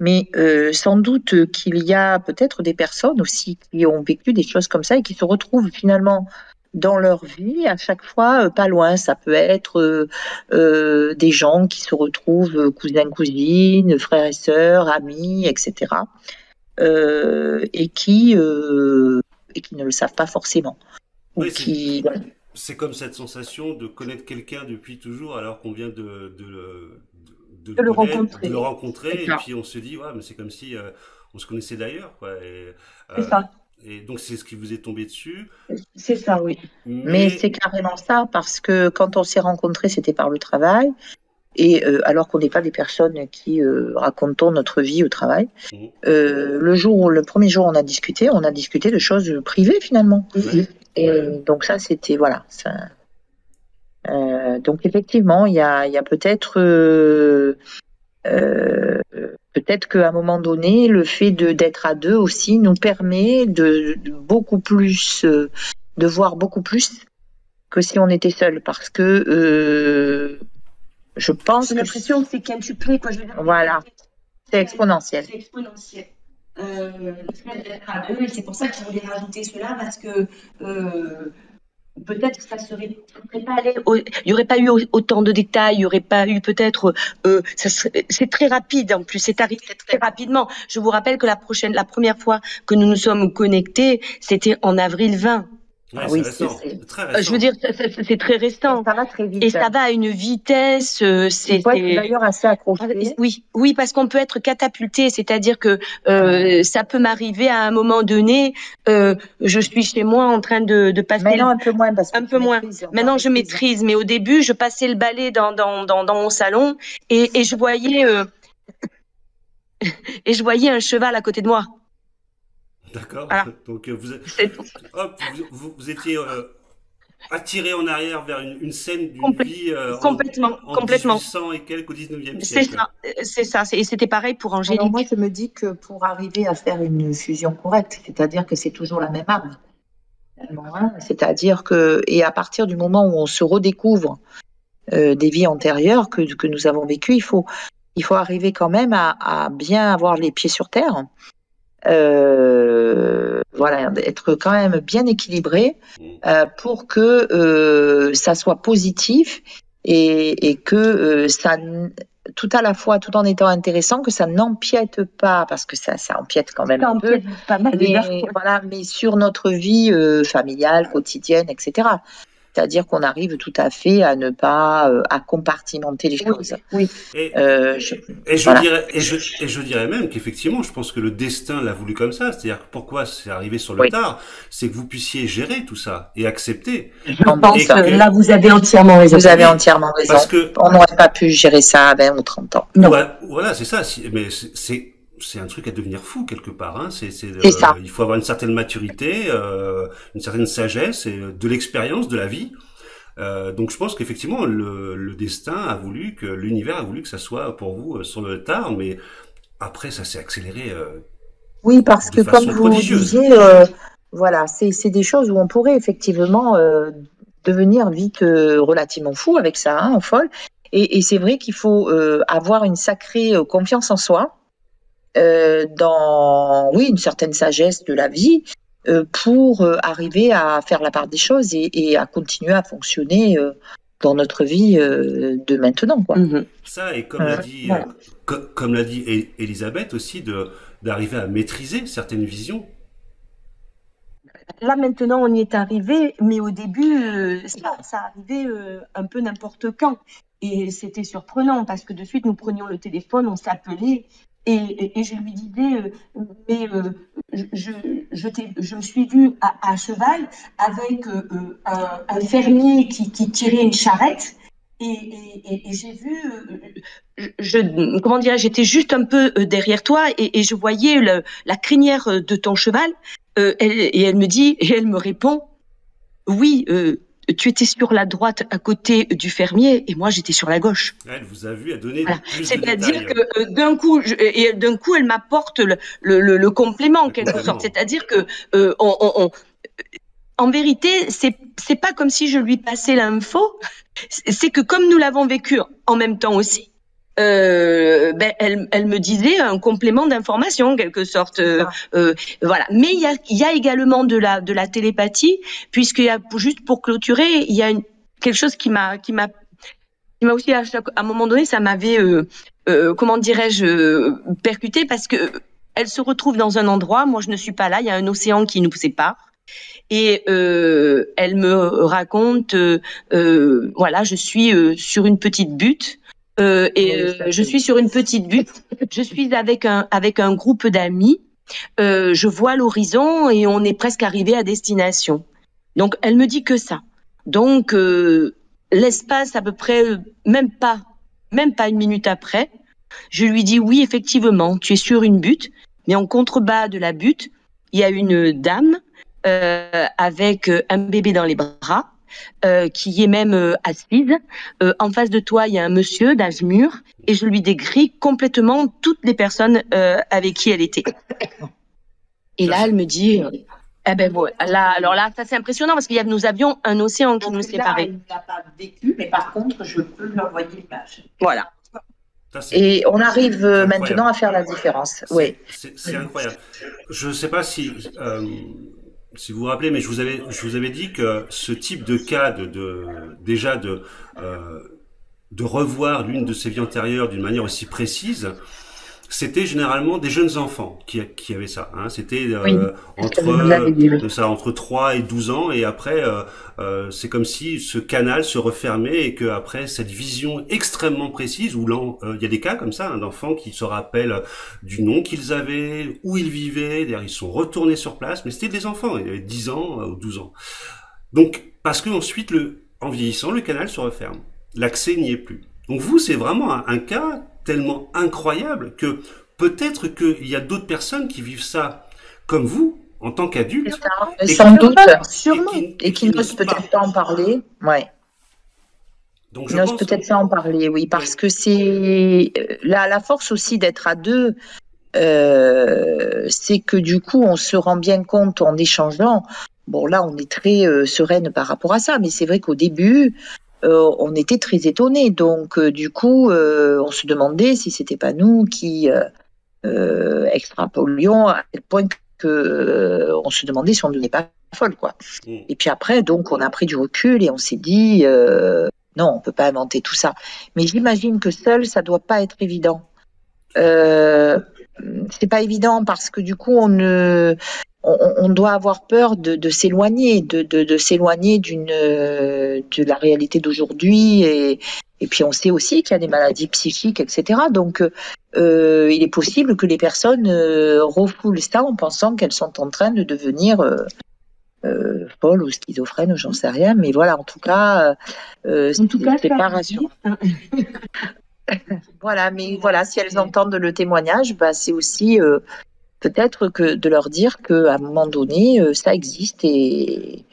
mais sans doute qu'il y a peut-être des personnes aussi qui ont vécu des choses comme ça et qui se retrouvent finalement dans leur vie à chaque fois pas loin. Ça peut être des gens qui se retrouvent cousins, cousines, frères et sœurs, amis, etc. Et qui ne le savent pas forcément. Oui, c'est comme cette sensation de connaître quelqu'un depuis toujours alors qu'on vient de le rencontrer et puis on se dit ouais mais c'est comme si on se connaissait d'ailleurs quoi. C'est ça. Et donc c'est ce qui vous est tombé dessus. C'est ça, oui. Mais c'est carrément ça, parce que quand on s'est rencontrés, c'était par le travail. Et alors qu'on n'est pas des personnes qui racontons notre vie au travail. Le premier jour où on a discuté de choses privées finalement. Et donc ça, c'était voilà. Donc effectivement, il y a peut-être peut-être qu'à un moment donné, le fait d'être à deux aussi nous permet de beaucoup plus, de voir beaucoup plus que si on était seul, parce que je pense j'ai l'impression que c'est quintuplé, quoi. Je veux dire, voilà, c'est exponentiel. C'est exponentiel. Le fait d'être à deux, et c'est pour ça que je voulais rajouter cela, parce que peut-être que ça serait pas allé, il n'y aurait pas eu autant de détails, il n'y aurait pas eu peut-être, c'est très rapide en plus, c'est arrivé très rapidement. Je vous rappelle que la première fois que nous nous sommes connectés, c'était en avril 20. Ouais, oui, c'est récent, c'est très récent. Je veux dire, c'est très récent. Ça va très vite. Et ça va à une vitesse. Il faut être d'ailleurs assez accroché. Oui, parce qu'on peut être catapulté, c'est-à-dire que ça peut m'arriver à un moment donné. Je suis chez moi en train de passer. Maintenant un peu moins parce que un peu moins. Maintenant je maîtrise, mais au début je passais le balai dans mon salon et je voyais un cheval à côté de moi. D'accord. Voilà. Donc vous étiez attiré en arrière vers une scène d'une vie complètement. 1800 et quelques au 19e siècle. C'est ça. Et c'était pareil pour Angélique. Alors moi, je me dis que pour arriver à faire une fusion correcte, c'est-à-dire que c'est toujours la même âme. C'est-à-dire que, et à partir du moment où on se redécouvre des vies antérieures que nous avons vécues, il faut arriver quand même à bien avoir les pieds sur terre. Voilà, être quand même bien équilibré pour que ça soit positif et que ça, tout à la fois, tout en étant intéressant, que ça n'empiète pas, parce que ça empiète quand même un peu, pas mal, mais sur notre vie familiale, quotidienne, etc. C'est-à-dire qu'on arrive tout à fait à ne pas à compartimenter les choses. Oui. Je dirais même qu'effectivement, je pense que le destin l'a voulu comme ça. C'est-à-dire que pourquoi c'est arrivé sur le tard, c'est que vous puissiez gérer tout ça et accepter. Je pense que là, vous avez entièrement raison. Vous avez entièrement raison. Parce que on n'aurait pas pu gérer ça à 20 ou 30 ans. Non. Voilà, c'est ça. Mais c'est un truc à devenir fou quelque part. Hein. C'est ça. Il faut avoir une certaine maturité, une certaine sagesse et de l'expérience de la vie. Donc je pense qu'effectivement le destin a voulu que l'univers a voulu que ça soit pour vous sur le tard, mais après ça s'est accéléré. Oui, parce que comme vous disiez, voilà, c'est des choses où on pourrait effectivement devenir vite relativement fou avec ça, hein, folle. Et c'est vrai qu'il faut avoir une sacrée confiance en soi. Dans une certaine sagesse de la vie pour arriver à faire la part des choses et à continuer à fonctionner dans notre vie de maintenant, quoi. Ça, et comme l'a dit comme l'a dit Elisabeth aussi, d'arriver à maîtriser certaines visions. Là maintenant on y est arrivé, mais au début ça arrivait un peu n'importe quand et c'était surprenant parce que de suite nous prenions le téléphone, on s'appelait. Et je lui disais, mais je me suis vue à cheval avec un fermier qui tirait une charrette et j'ai vu, comment dirais-je, j'étais juste un peu derrière toi et je voyais la crinière de ton cheval elle me dit, et elle me répond, oui, tu étais sur la droite à côté du fermier et moi j'étais sur la gauche. Elle vous a vu à donner plus de détails. C'est-à-dire que d'un coup elle m'apporte le complément en quelque sorte. C'est-à-dire que en vérité c'est pas comme si je lui passais l'info. C'est que comme nous l'avons vécu en même temps aussi. Elle me disait un complément d'information en quelque sorte, voilà. Mais il y a également de la télépathie, puisqu'il y a, juste pour clôturer, il y a quelque chose qui m'a aussi à un moment donné, ça m'avait comment dirais-je percuté, parce que elle se retrouve dans un endroit, moi je ne suis pas là, il y a un océan qui nous sépare. Et elle me raconte, voilà, je suis sur une petite butte. Je suis sur une petite butte. Je suis avec un groupe d'amis. Je vois l'horizon et on est presque arrivé à destination. Donc elle me dit que ça. Donc l'espace à peu près même pas une minute après, je lui dis oui effectivement, tu es sur une butte, mais en contrebas de la butte, il y a une dame avec un bébé dans les bras. qui est même assise. En face de toi, il y a un monsieur d'âge mûr et je lui décris complètement toutes les personnes avec qui elle était. Et là, elle me dit, eh ben bon, là, alors là, ça c'est impressionnant parce que nous avions un océan qui nous séparait. Elle ne l'a pas vécu, mais par contre, je peux lui envoyer l'image. Voilà. Et on arrive maintenant à faire la différence. Oui. C'est incroyable. Je ne sais pas si vous vous rappelez, mais je vous avais dit que ce type de cas de revoir l'une de ses vies antérieures d'une manière aussi précise, c'était généralement des jeunes enfants qui avaient ça. Hein. C'était entre 3 et 12 ans, et après, c'est comme si ce canal se refermait et que après cette vision extrêmement précise, où il y a des cas comme ça, hein, d'enfants qui se rappellent du nom qu'ils avaient, où ils vivaient, d'ailleurs ils sont retournés sur place, mais c'était des enfants, ils avaient 10 ans ou 12 ans. Donc, parce que ensuite, en vieillissant, le canal se referme. L'accès n'y est plus. Donc vous, c'est vraiment un cas tellement incroyable que peut-être qu'il y a d'autres personnes qui vivent ça comme vous, en tant qu'adultes. Sans doute, sûrement. Et qui n'osent peut-être pas en parler. Ouais. Donc ils n'osent peut-être pas en parler, oui, parce que c'est la force aussi d'être à deux, c'est que du coup, on se rend bien compte en échangeant. Bon, là, on est très sereine par rapport à ça, mais c'est vrai qu'au début, on était très étonnés. Donc, du coup, on se demandait si c'était pas nous qui extrapolions à tel point que on se demandait si on ne devenait pas folle, quoi. Et puis après, donc, on a pris du recul et on s'est dit non, on peut pas inventer tout ça. Mais j'imagine que seul, ça doit pas être évident. C'est pas évident parce que du coup, on doit avoir peur de s'éloigner, de s'éloigner de la réalité d'aujourd'hui, et puis on sait aussi qu'il y a des maladies psychiques, etc. Donc il est possible que les personnes refoulent ça en pensant qu'elles sont en train de devenir folles ou schizophrènes, j'en sais rien, mais voilà, en tout cas, c'est pas rassurant. Voilà, mais voilà, si elles entendent le témoignage, bah, c'est aussi peut-être que de leur dire qu'à un moment donné, ça existe, et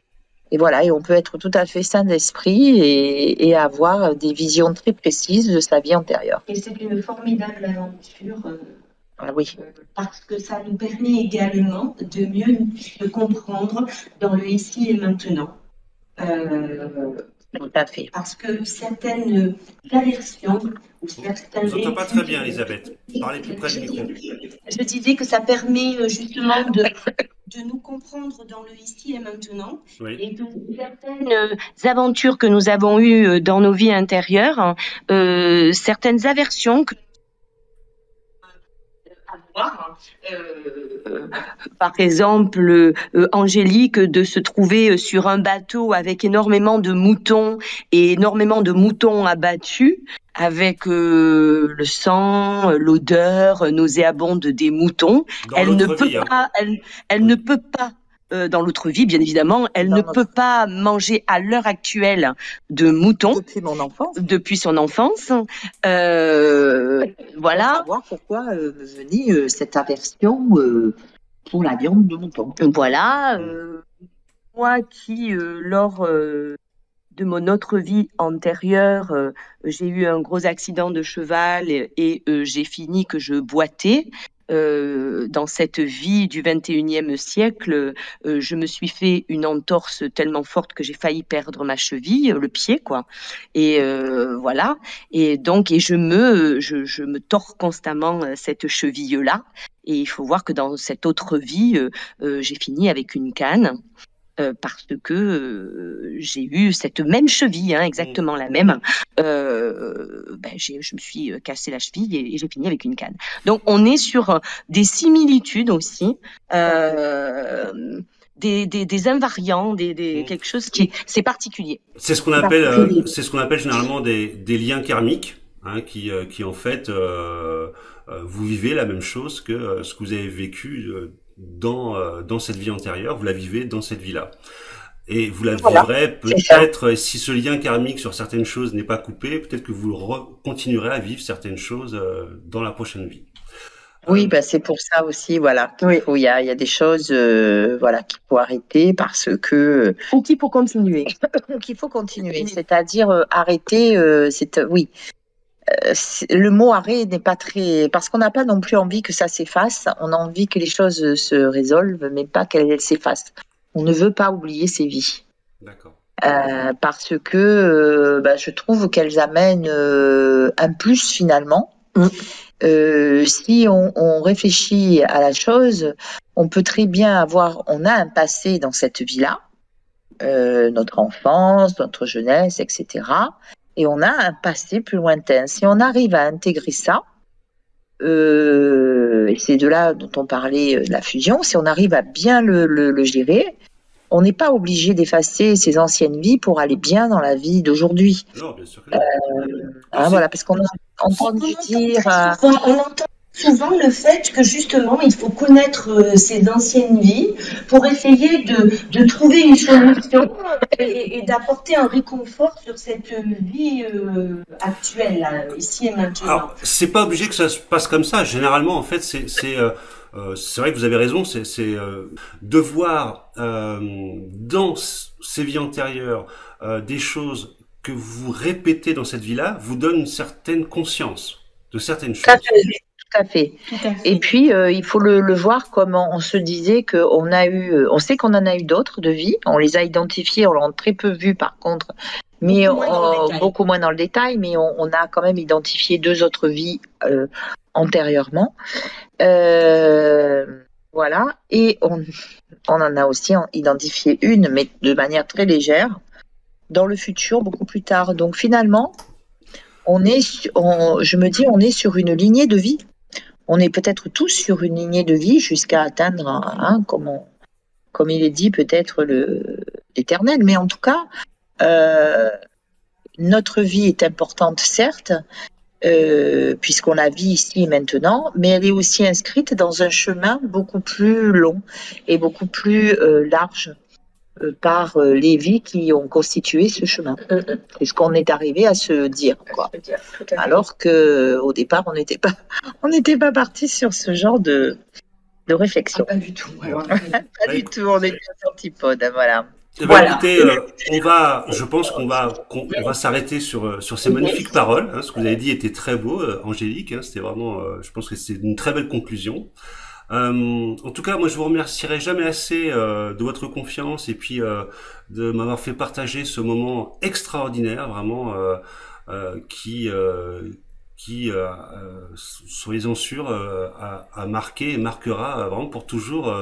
voilà, et on peut être tout à fait sain d'esprit et avoir des visions très précises de sa vie antérieure. Et c'est une formidable aventure, oui. Parce que ça nous permet également de mieux nous comprendre dans le ici et maintenant. Tout à fait. Parce que certaines aversions ou certaines... Je ne vous entends pas très bien, Elisabeth. Parlez plus près du micro. Je disais que ça permet justement de nous comprendre dans le ici et maintenant. Oui. Et que certaines aventures que nous avons eues dans nos vies intérieures, certaines aversions que par exemple, Angélique, de se trouver sur un bateau avec énormément de moutons et énormément de moutons abattus, avec le sang, l'odeur nauséabonde des moutons. Elle ne peut pas, dans l'autre vie, bien évidemment, elle ne peut pas manger à l'heure actuelle de moutons. Depuis son enfance. Voilà. Savoir pourquoi venait cette aversion pour la viande de mouton. Voilà. Moi qui, lors de mon autre vie antérieure, j'ai eu un gros accident de cheval et j'ai fini que je boitais. Dans cette vie du 21e siècle, je me suis fait une entorse tellement forte que j'ai failli perdre ma cheville, le pied, quoi. Et voilà. Et donc, je me tords constamment cette cheville-là. Et il faut voir que dans cette autre vie, j'ai fini avec une canne. Parce que j'ai eu cette même cheville, hein, exactement la même. Je me suis cassé la cheville et j'ai fini avec une canne. Donc on est sur des similitudes aussi, des invariants, quelque chose c'est particulier. C'est ce qu'on appelle généralement des liens karmiques, hein, qui en fait vous vivez la même chose que ce que vous avez vécu dans cette vie antérieure, vous la vivez dans cette vie-là. Et vous la vivrez peut-être, si ce lien karmique sur certaines choses n'est pas coupé, peut-être que vous continuerez à vivre certaines choses dans la prochaine vie. Oui, bah, c'est pour ça aussi, voilà, Oui. il y a des choses, voilà, qu'il faut arrêter parce que Ou qu'il faut continuer. qu'il faut continuer. C'est-à-dire arrêter, oui. Le mot arrêt n'est pas très, parce qu'on n'a pas non plus envie que ça s'efface. On a envie que les choses se résolvent, mais pas qu'elles s'effacent. On ne veut pas oublier ces vies. D'accord. Parce que bah, je trouve qu'elles amènent un plus finalement. Si on réfléchit à la chose, on peut très bien on a un passé dans cette vie-là, notre enfance, notre jeunesse, etc. Et on a un passé plus lointain. Si on arrive à intégrer ça, et c'est de là dont on parlait de la fusion, si on arrive à bien le gérer, on n'est pas obligé d'effacer ses anciennes vies pour aller bien dans la vie d'aujourd'hui. Non, bien sûr que non. Voilà, parce qu'on a entendu dire... On entend souvent le fait que justement, il faut connaître ses anciennes vies pour essayer de trouver une solution et d'apporter un réconfort sur cette vie actuelle, là, ici et maintenant. Alors, c'est pas obligé que ça se passe comme ça. Généralement, en fait, c'est vrai que vous avez raison, c'est de voir dans ces vies antérieures des choses que vous répétez dans cette vie-là, vous donne une certaine conscience de certaines choses. Tout à fait. Et puis, il faut le voir comme on se disait on sait qu'on en a eu d'autres de vies, on les a identifiées, on l'a très peu vues par contre, mais beaucoup moins dans le détail, mais on a quand même identifié 2 autres vies antérieurement. Voilà, et on en a aussi identifié une, mais de manière très légère, dans le futur, beaucoup plus tard. Donc finalement, je me dis, on est sur une lignée de vie. On est peut-être tous sur une lignée de vie jusqu'à atteindre, comme il est dit, peut-être l'éternel. Mais en tout cas, notre vie est importante, certes, puisqu'on la vit ici et maintenant, mais elle est aussi inscrite dans un chemin beaucoup plus long et beaucoup plus large par les vies qui ont constitué ce chemin. C'est ce qu'on est arrivé à se dire, quoi. Alors que au départ, on n'était pas parti sur ce genre de réflexion. Pas du tout. Pas du tout, on était aux antipodes, voilà. Écoutez, je pense qu'on va s'arrêter sur ces magnifiques paroles. Hein, ce que vous avez dit était très beau, Angélique. Hein, c'était vraiment, je pense que c'est une très belle conclusion. En tout cas, moi, je vous remercierai jamais assez de votre confiance et puis de m'avoir fait partager ce moment extraordinaire, vraiment, qui soyez-en sûrs, a marqué et marquera vraiment pour toujours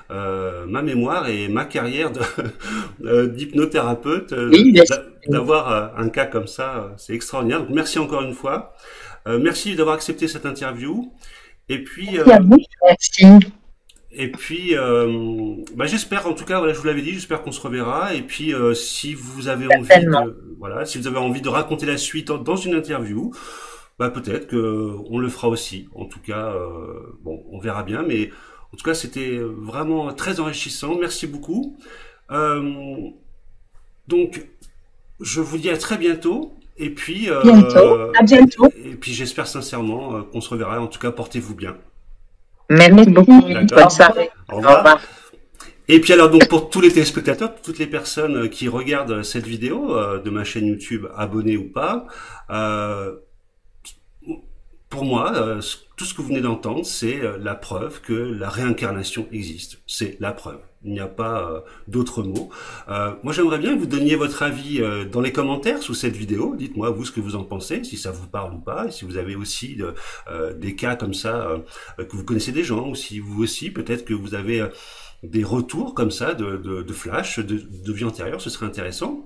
ma mémoire et ma carrière d'hypnothérapeute. D'avoir un cas comme ça, c'est extraordinaire. Donc, merci encore une fois. Merci d'avoir accepté cette interview. Et puis, merci. Et puis, j'espère, en tout cas, voilà, je vous l'avais dit, j'espère qu'on se reverra. Et puis, si vous avez envie de raconter la suite dans une interview, peut-être que on le fera aussi. En tout cas, on verra bien. Mais en tout cas, c'était vraiment très enrichissant. Merci beaucoup. Donc, je vous dis à très bientôt. Et puis, à bientôt. Et puis, j'espère sincèrement qu'on se reverra. En tout cas, portez-vous bien. Merci beaucoup. Bonne soirée. Au revoir. Et puis alors, donc, pour tous les téléspectateurs, toutes les personnes qui regardent cette vidéo de ma chaîne YouTube, abonnés ou pas, pour moi, tout ce que vous venez d'entendre, c'est la preuve que la réincarnation existe. C'est la preuve. Il n'y a pas d'autres mots. Moi, j'aimerais bien que vous donniez votre avis dans les commentaires sous cette vidéo. Dites-moi, vous, ce que vous en pensez, si ça vous parle ou pas, et si vous avez aussi des cas comme ça, que vous connaissez des gens, ou si vous aussi, peut-être que vous avez des retours comme ça de flash, de vie antérieure, ce serait intéressant.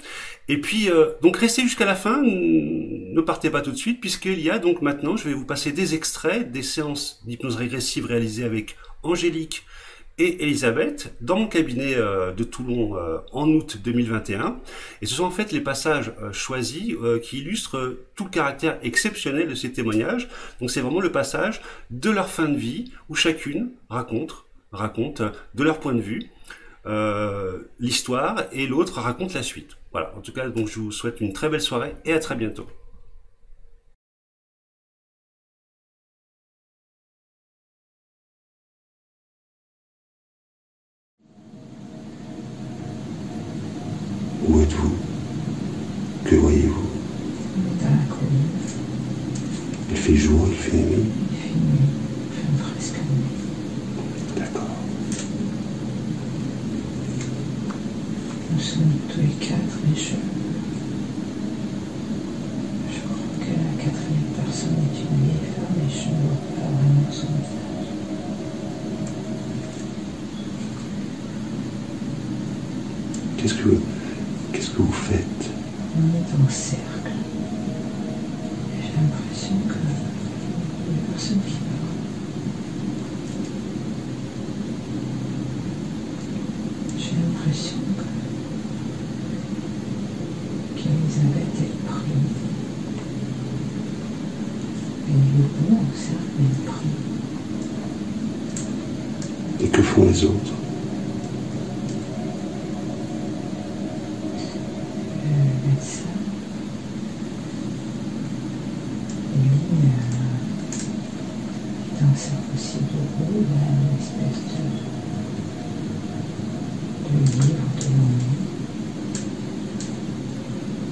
Et puis, donc, restez jusqu'à la fin, ne partez pas tout de suite, puisqu'il y a donc maintenant, je vais vous passer des extraits des séances d'hypnose régressive réalisées avec Angélique et Elisabeth dans mon cabinet de Toulon en août 2021. Et ce sont en fait les passages choisis qui illustrent tout le caractère exceptionnel de ces témoignages. Donc c'est vraiment le passage de leur fin de vie où chacune raconte de leur point de vue l'histoire et l'autre raconte la suite. Voilà, en tout cas, donc je vous souhaite une très belle soirée et à très bientôt. Que voyez-vous? On est dans la colline. Il fait jour, il fait nuit. Il fait nuit. Il fait presque nuit. D'accord. Nous sommes tous les quatre et je crois que la quatrième personne est une vieille femme et je ne vois pas vraiment son visage. Qu'est-ce que vous faites? On est en cercle. J'ai l'impression que il y a personne qui parle. J'ai l'impression qu'Elisabeth est prise. Elle est debout en cercle, mais elle prie. Et que font les autres? Dans un cercle aussi debout, il y a une espèce de livre devant lui.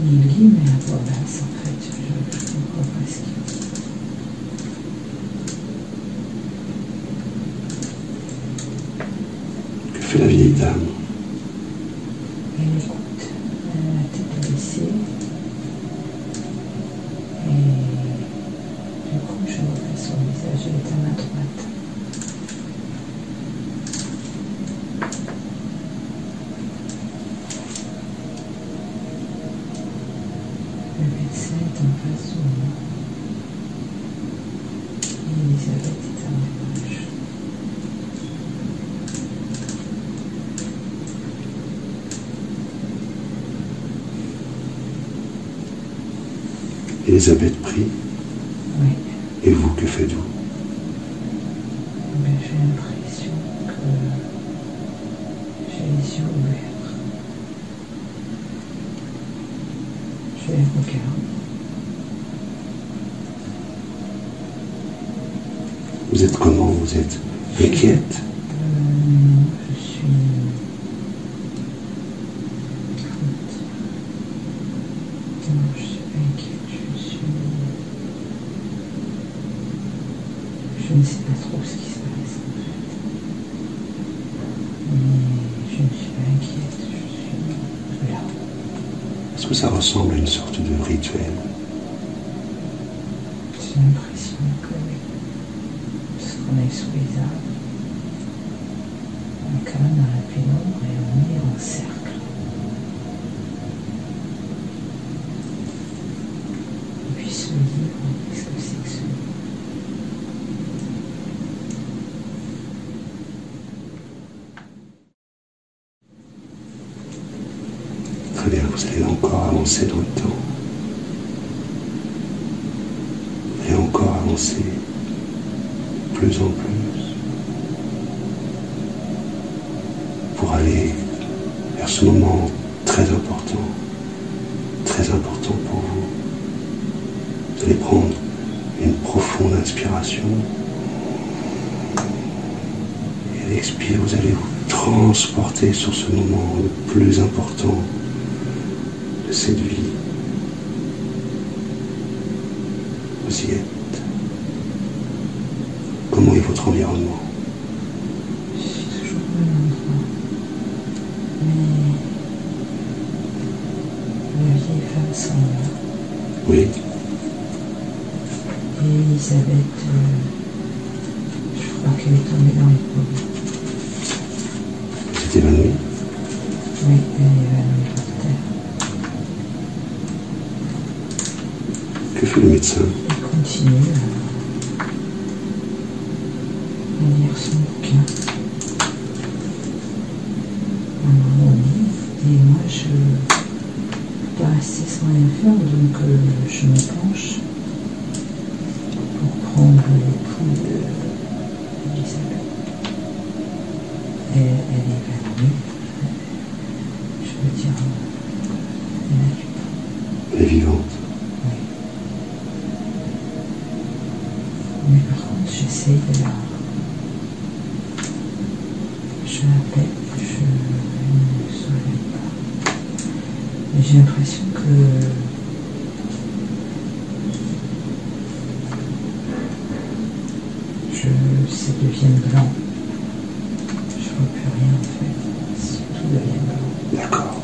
Il lit, mais à voix basse, en fait. Je ne comprends pas ce qu'il dit. Que fait la vieille dame? Elle écoute, elle a la tête baissée. Et du coup, je vois que son visage est à ma droite. Le médecin est en face de moi. Et Elisabeth est à ma gauche. Elisabeth prie. Oui. Et vous, que faites-vous? Mais j'ai l'impression que j'ai les yeux ouverts. Je les regarde. Vous êtes comment? Vous êtes inquiète? Non, je suis triste. Non, je suis pas inquiète. Je ne sais pas trop ce qui se passe en fait. Mais je ne suis pas inquiète, je suis là. Est-ce que ça ressemble à une sorte de rituel? J'ai l'impression que parce qu'on est sous les arbres, on est quand même dans la pénombre et on est en cercle. Et puis ce livre, qu'est-ce que c'est que ce livre? Très bien, vous allez encore avancer dans le temps. Et encore avancer, plus en plus, pour aller vers ce moment très important pour vous. Vous allez prendre une profonde inspiration. Et à l'expire, vous allez vous transporter sur ce moment le plus important de cette vie. Vous y êtes. Comment est votre environnement? Je suis toujours au même endroit. Mais la vieille femme s'en va. Oui, Et Elisabeth, je crois qu'elle est tombée dans les pommes. vous êtes évanoui. Oui, elle est évanouie par terre. Que fait le médecin? Il continue à lire son bouquin. À un moment donné, et moi je ne peux pas rester sans rien faire, donc je me penche pour prendre l'époux d'Elisabeth. Elle est évanouie. Je veux dire, elle a du pain. Elle est vivante. Oui. Mais par contre, j'essaye de la... Je l'appelle, je ne me souviens pas. Mais j'ai l'impression que ça devient blanc. Je vois plus rien en fait. Tout devient blanc. D'accord.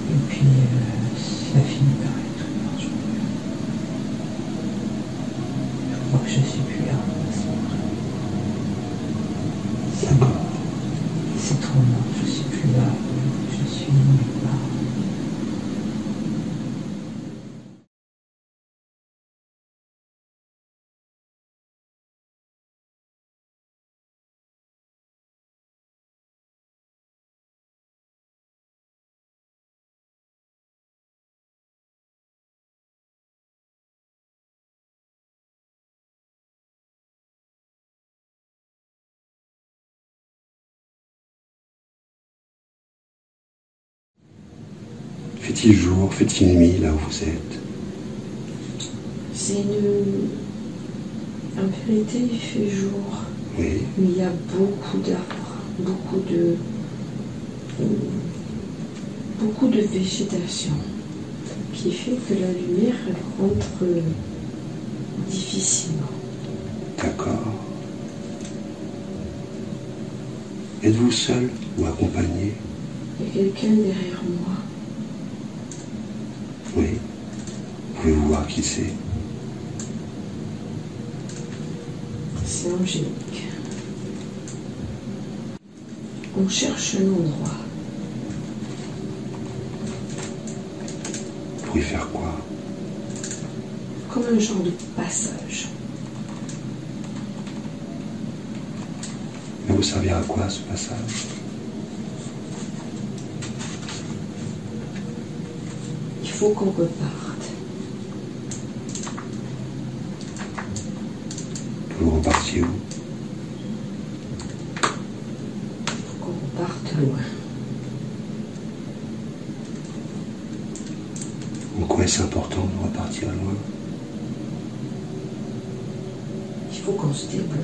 Et puis ça finit par être noir. Je crois que je suis plus là. D'accord. C'est trop noir, je suis plus là. Je suis nulle part. Fait-il jour, fait-il nuit là où vous êtes? C'est une... En vérité, il fait jour. Oui. Mais il y a beaucoup d'arbres, beaucoup de végétation qui fait que la lumière elle rentre difficilement. D'accord. Êtes-vous seul ou accompagné? Il y a quelqu'un derrière moi. Oui. Pouvez-vous voir qui c'est? C'est Angélique. On cherche un endroit. Pour y faire quoi? Comme un genre de passage. Mais vous servir à quoi ce passage? Il faut qu'on reparte. Vous repartiez où? Il faut qu'on reparte loin. En quoi est-ce important de repartir loin? Il faut qu'on se débloque.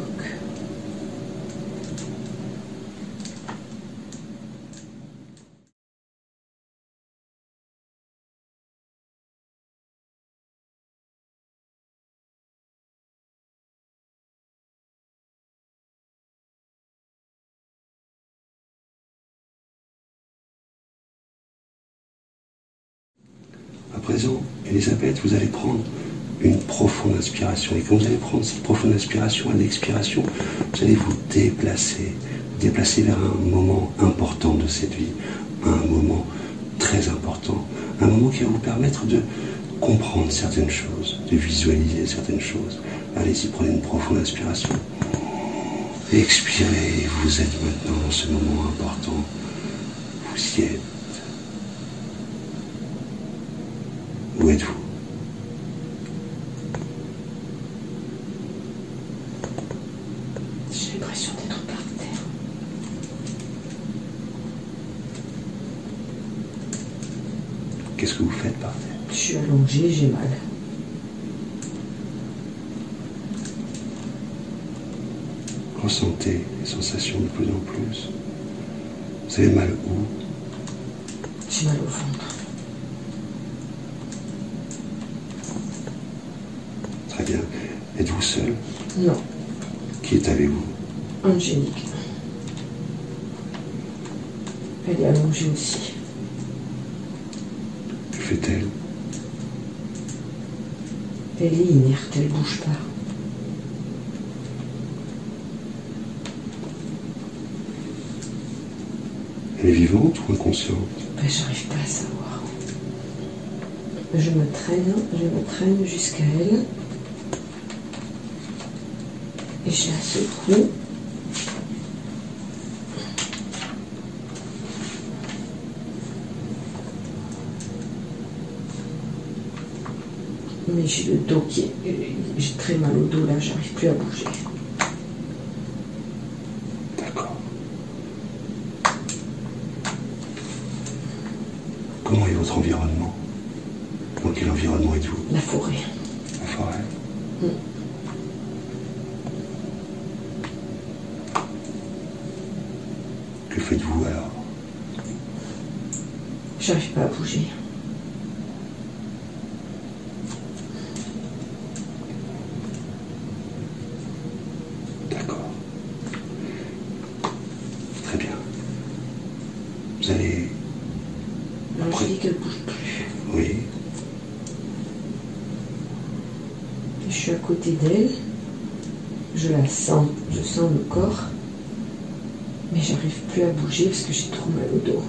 À présent, Elisabeth, vous allez prendre une profonde inspiration. Et quand vous allez prendre cette profonde inspiration, à l'expiration, vous allez vous déplacer vers un moment important de cette vie, un moment très important, un moment qui va vous permettre de comprendre certaines choses, de visualiser certaines choses. Allez-y, prenez une profonde inspiration. Expirez, vous êtes maintenant dans ce moment important. Vous y êtes. Où êtes-vous? J'ai l'impression d'être par terre. Qu'est-ce que vous faites par terre? Je suis allongée, j'ai mal. Ressentez les sensations de plus en plus. Vous avez mal où? J'ai mal au ventre. Très bien. Êtes-vous seul? Non, Qui est avec vous? Angélique. Elle est allongée aussi. Que fait-elle? Elle est inerte, elle bouge pas. Elle est vivante ou inconsciente? Ben, j'arrive pas à savoir. Je me traîne jusqu'à elle. Et j'ai un seul coup. Mais j'ai le dos qui est... J'ai très mal au dos là, j'arrive plus à bouger. D'accord. Comment est votre environnement? Dans quel environnement êtes-vous? La forêt. La forêt? Que faites-vous alors? J'arrive pas à bouger. dit qu'elle bouge plus. Oui. Je suis à côté d'elle. Je la sens. Je sens le corps. Mais j'arrive plus à bouger parce que j'ai trop mal au dos.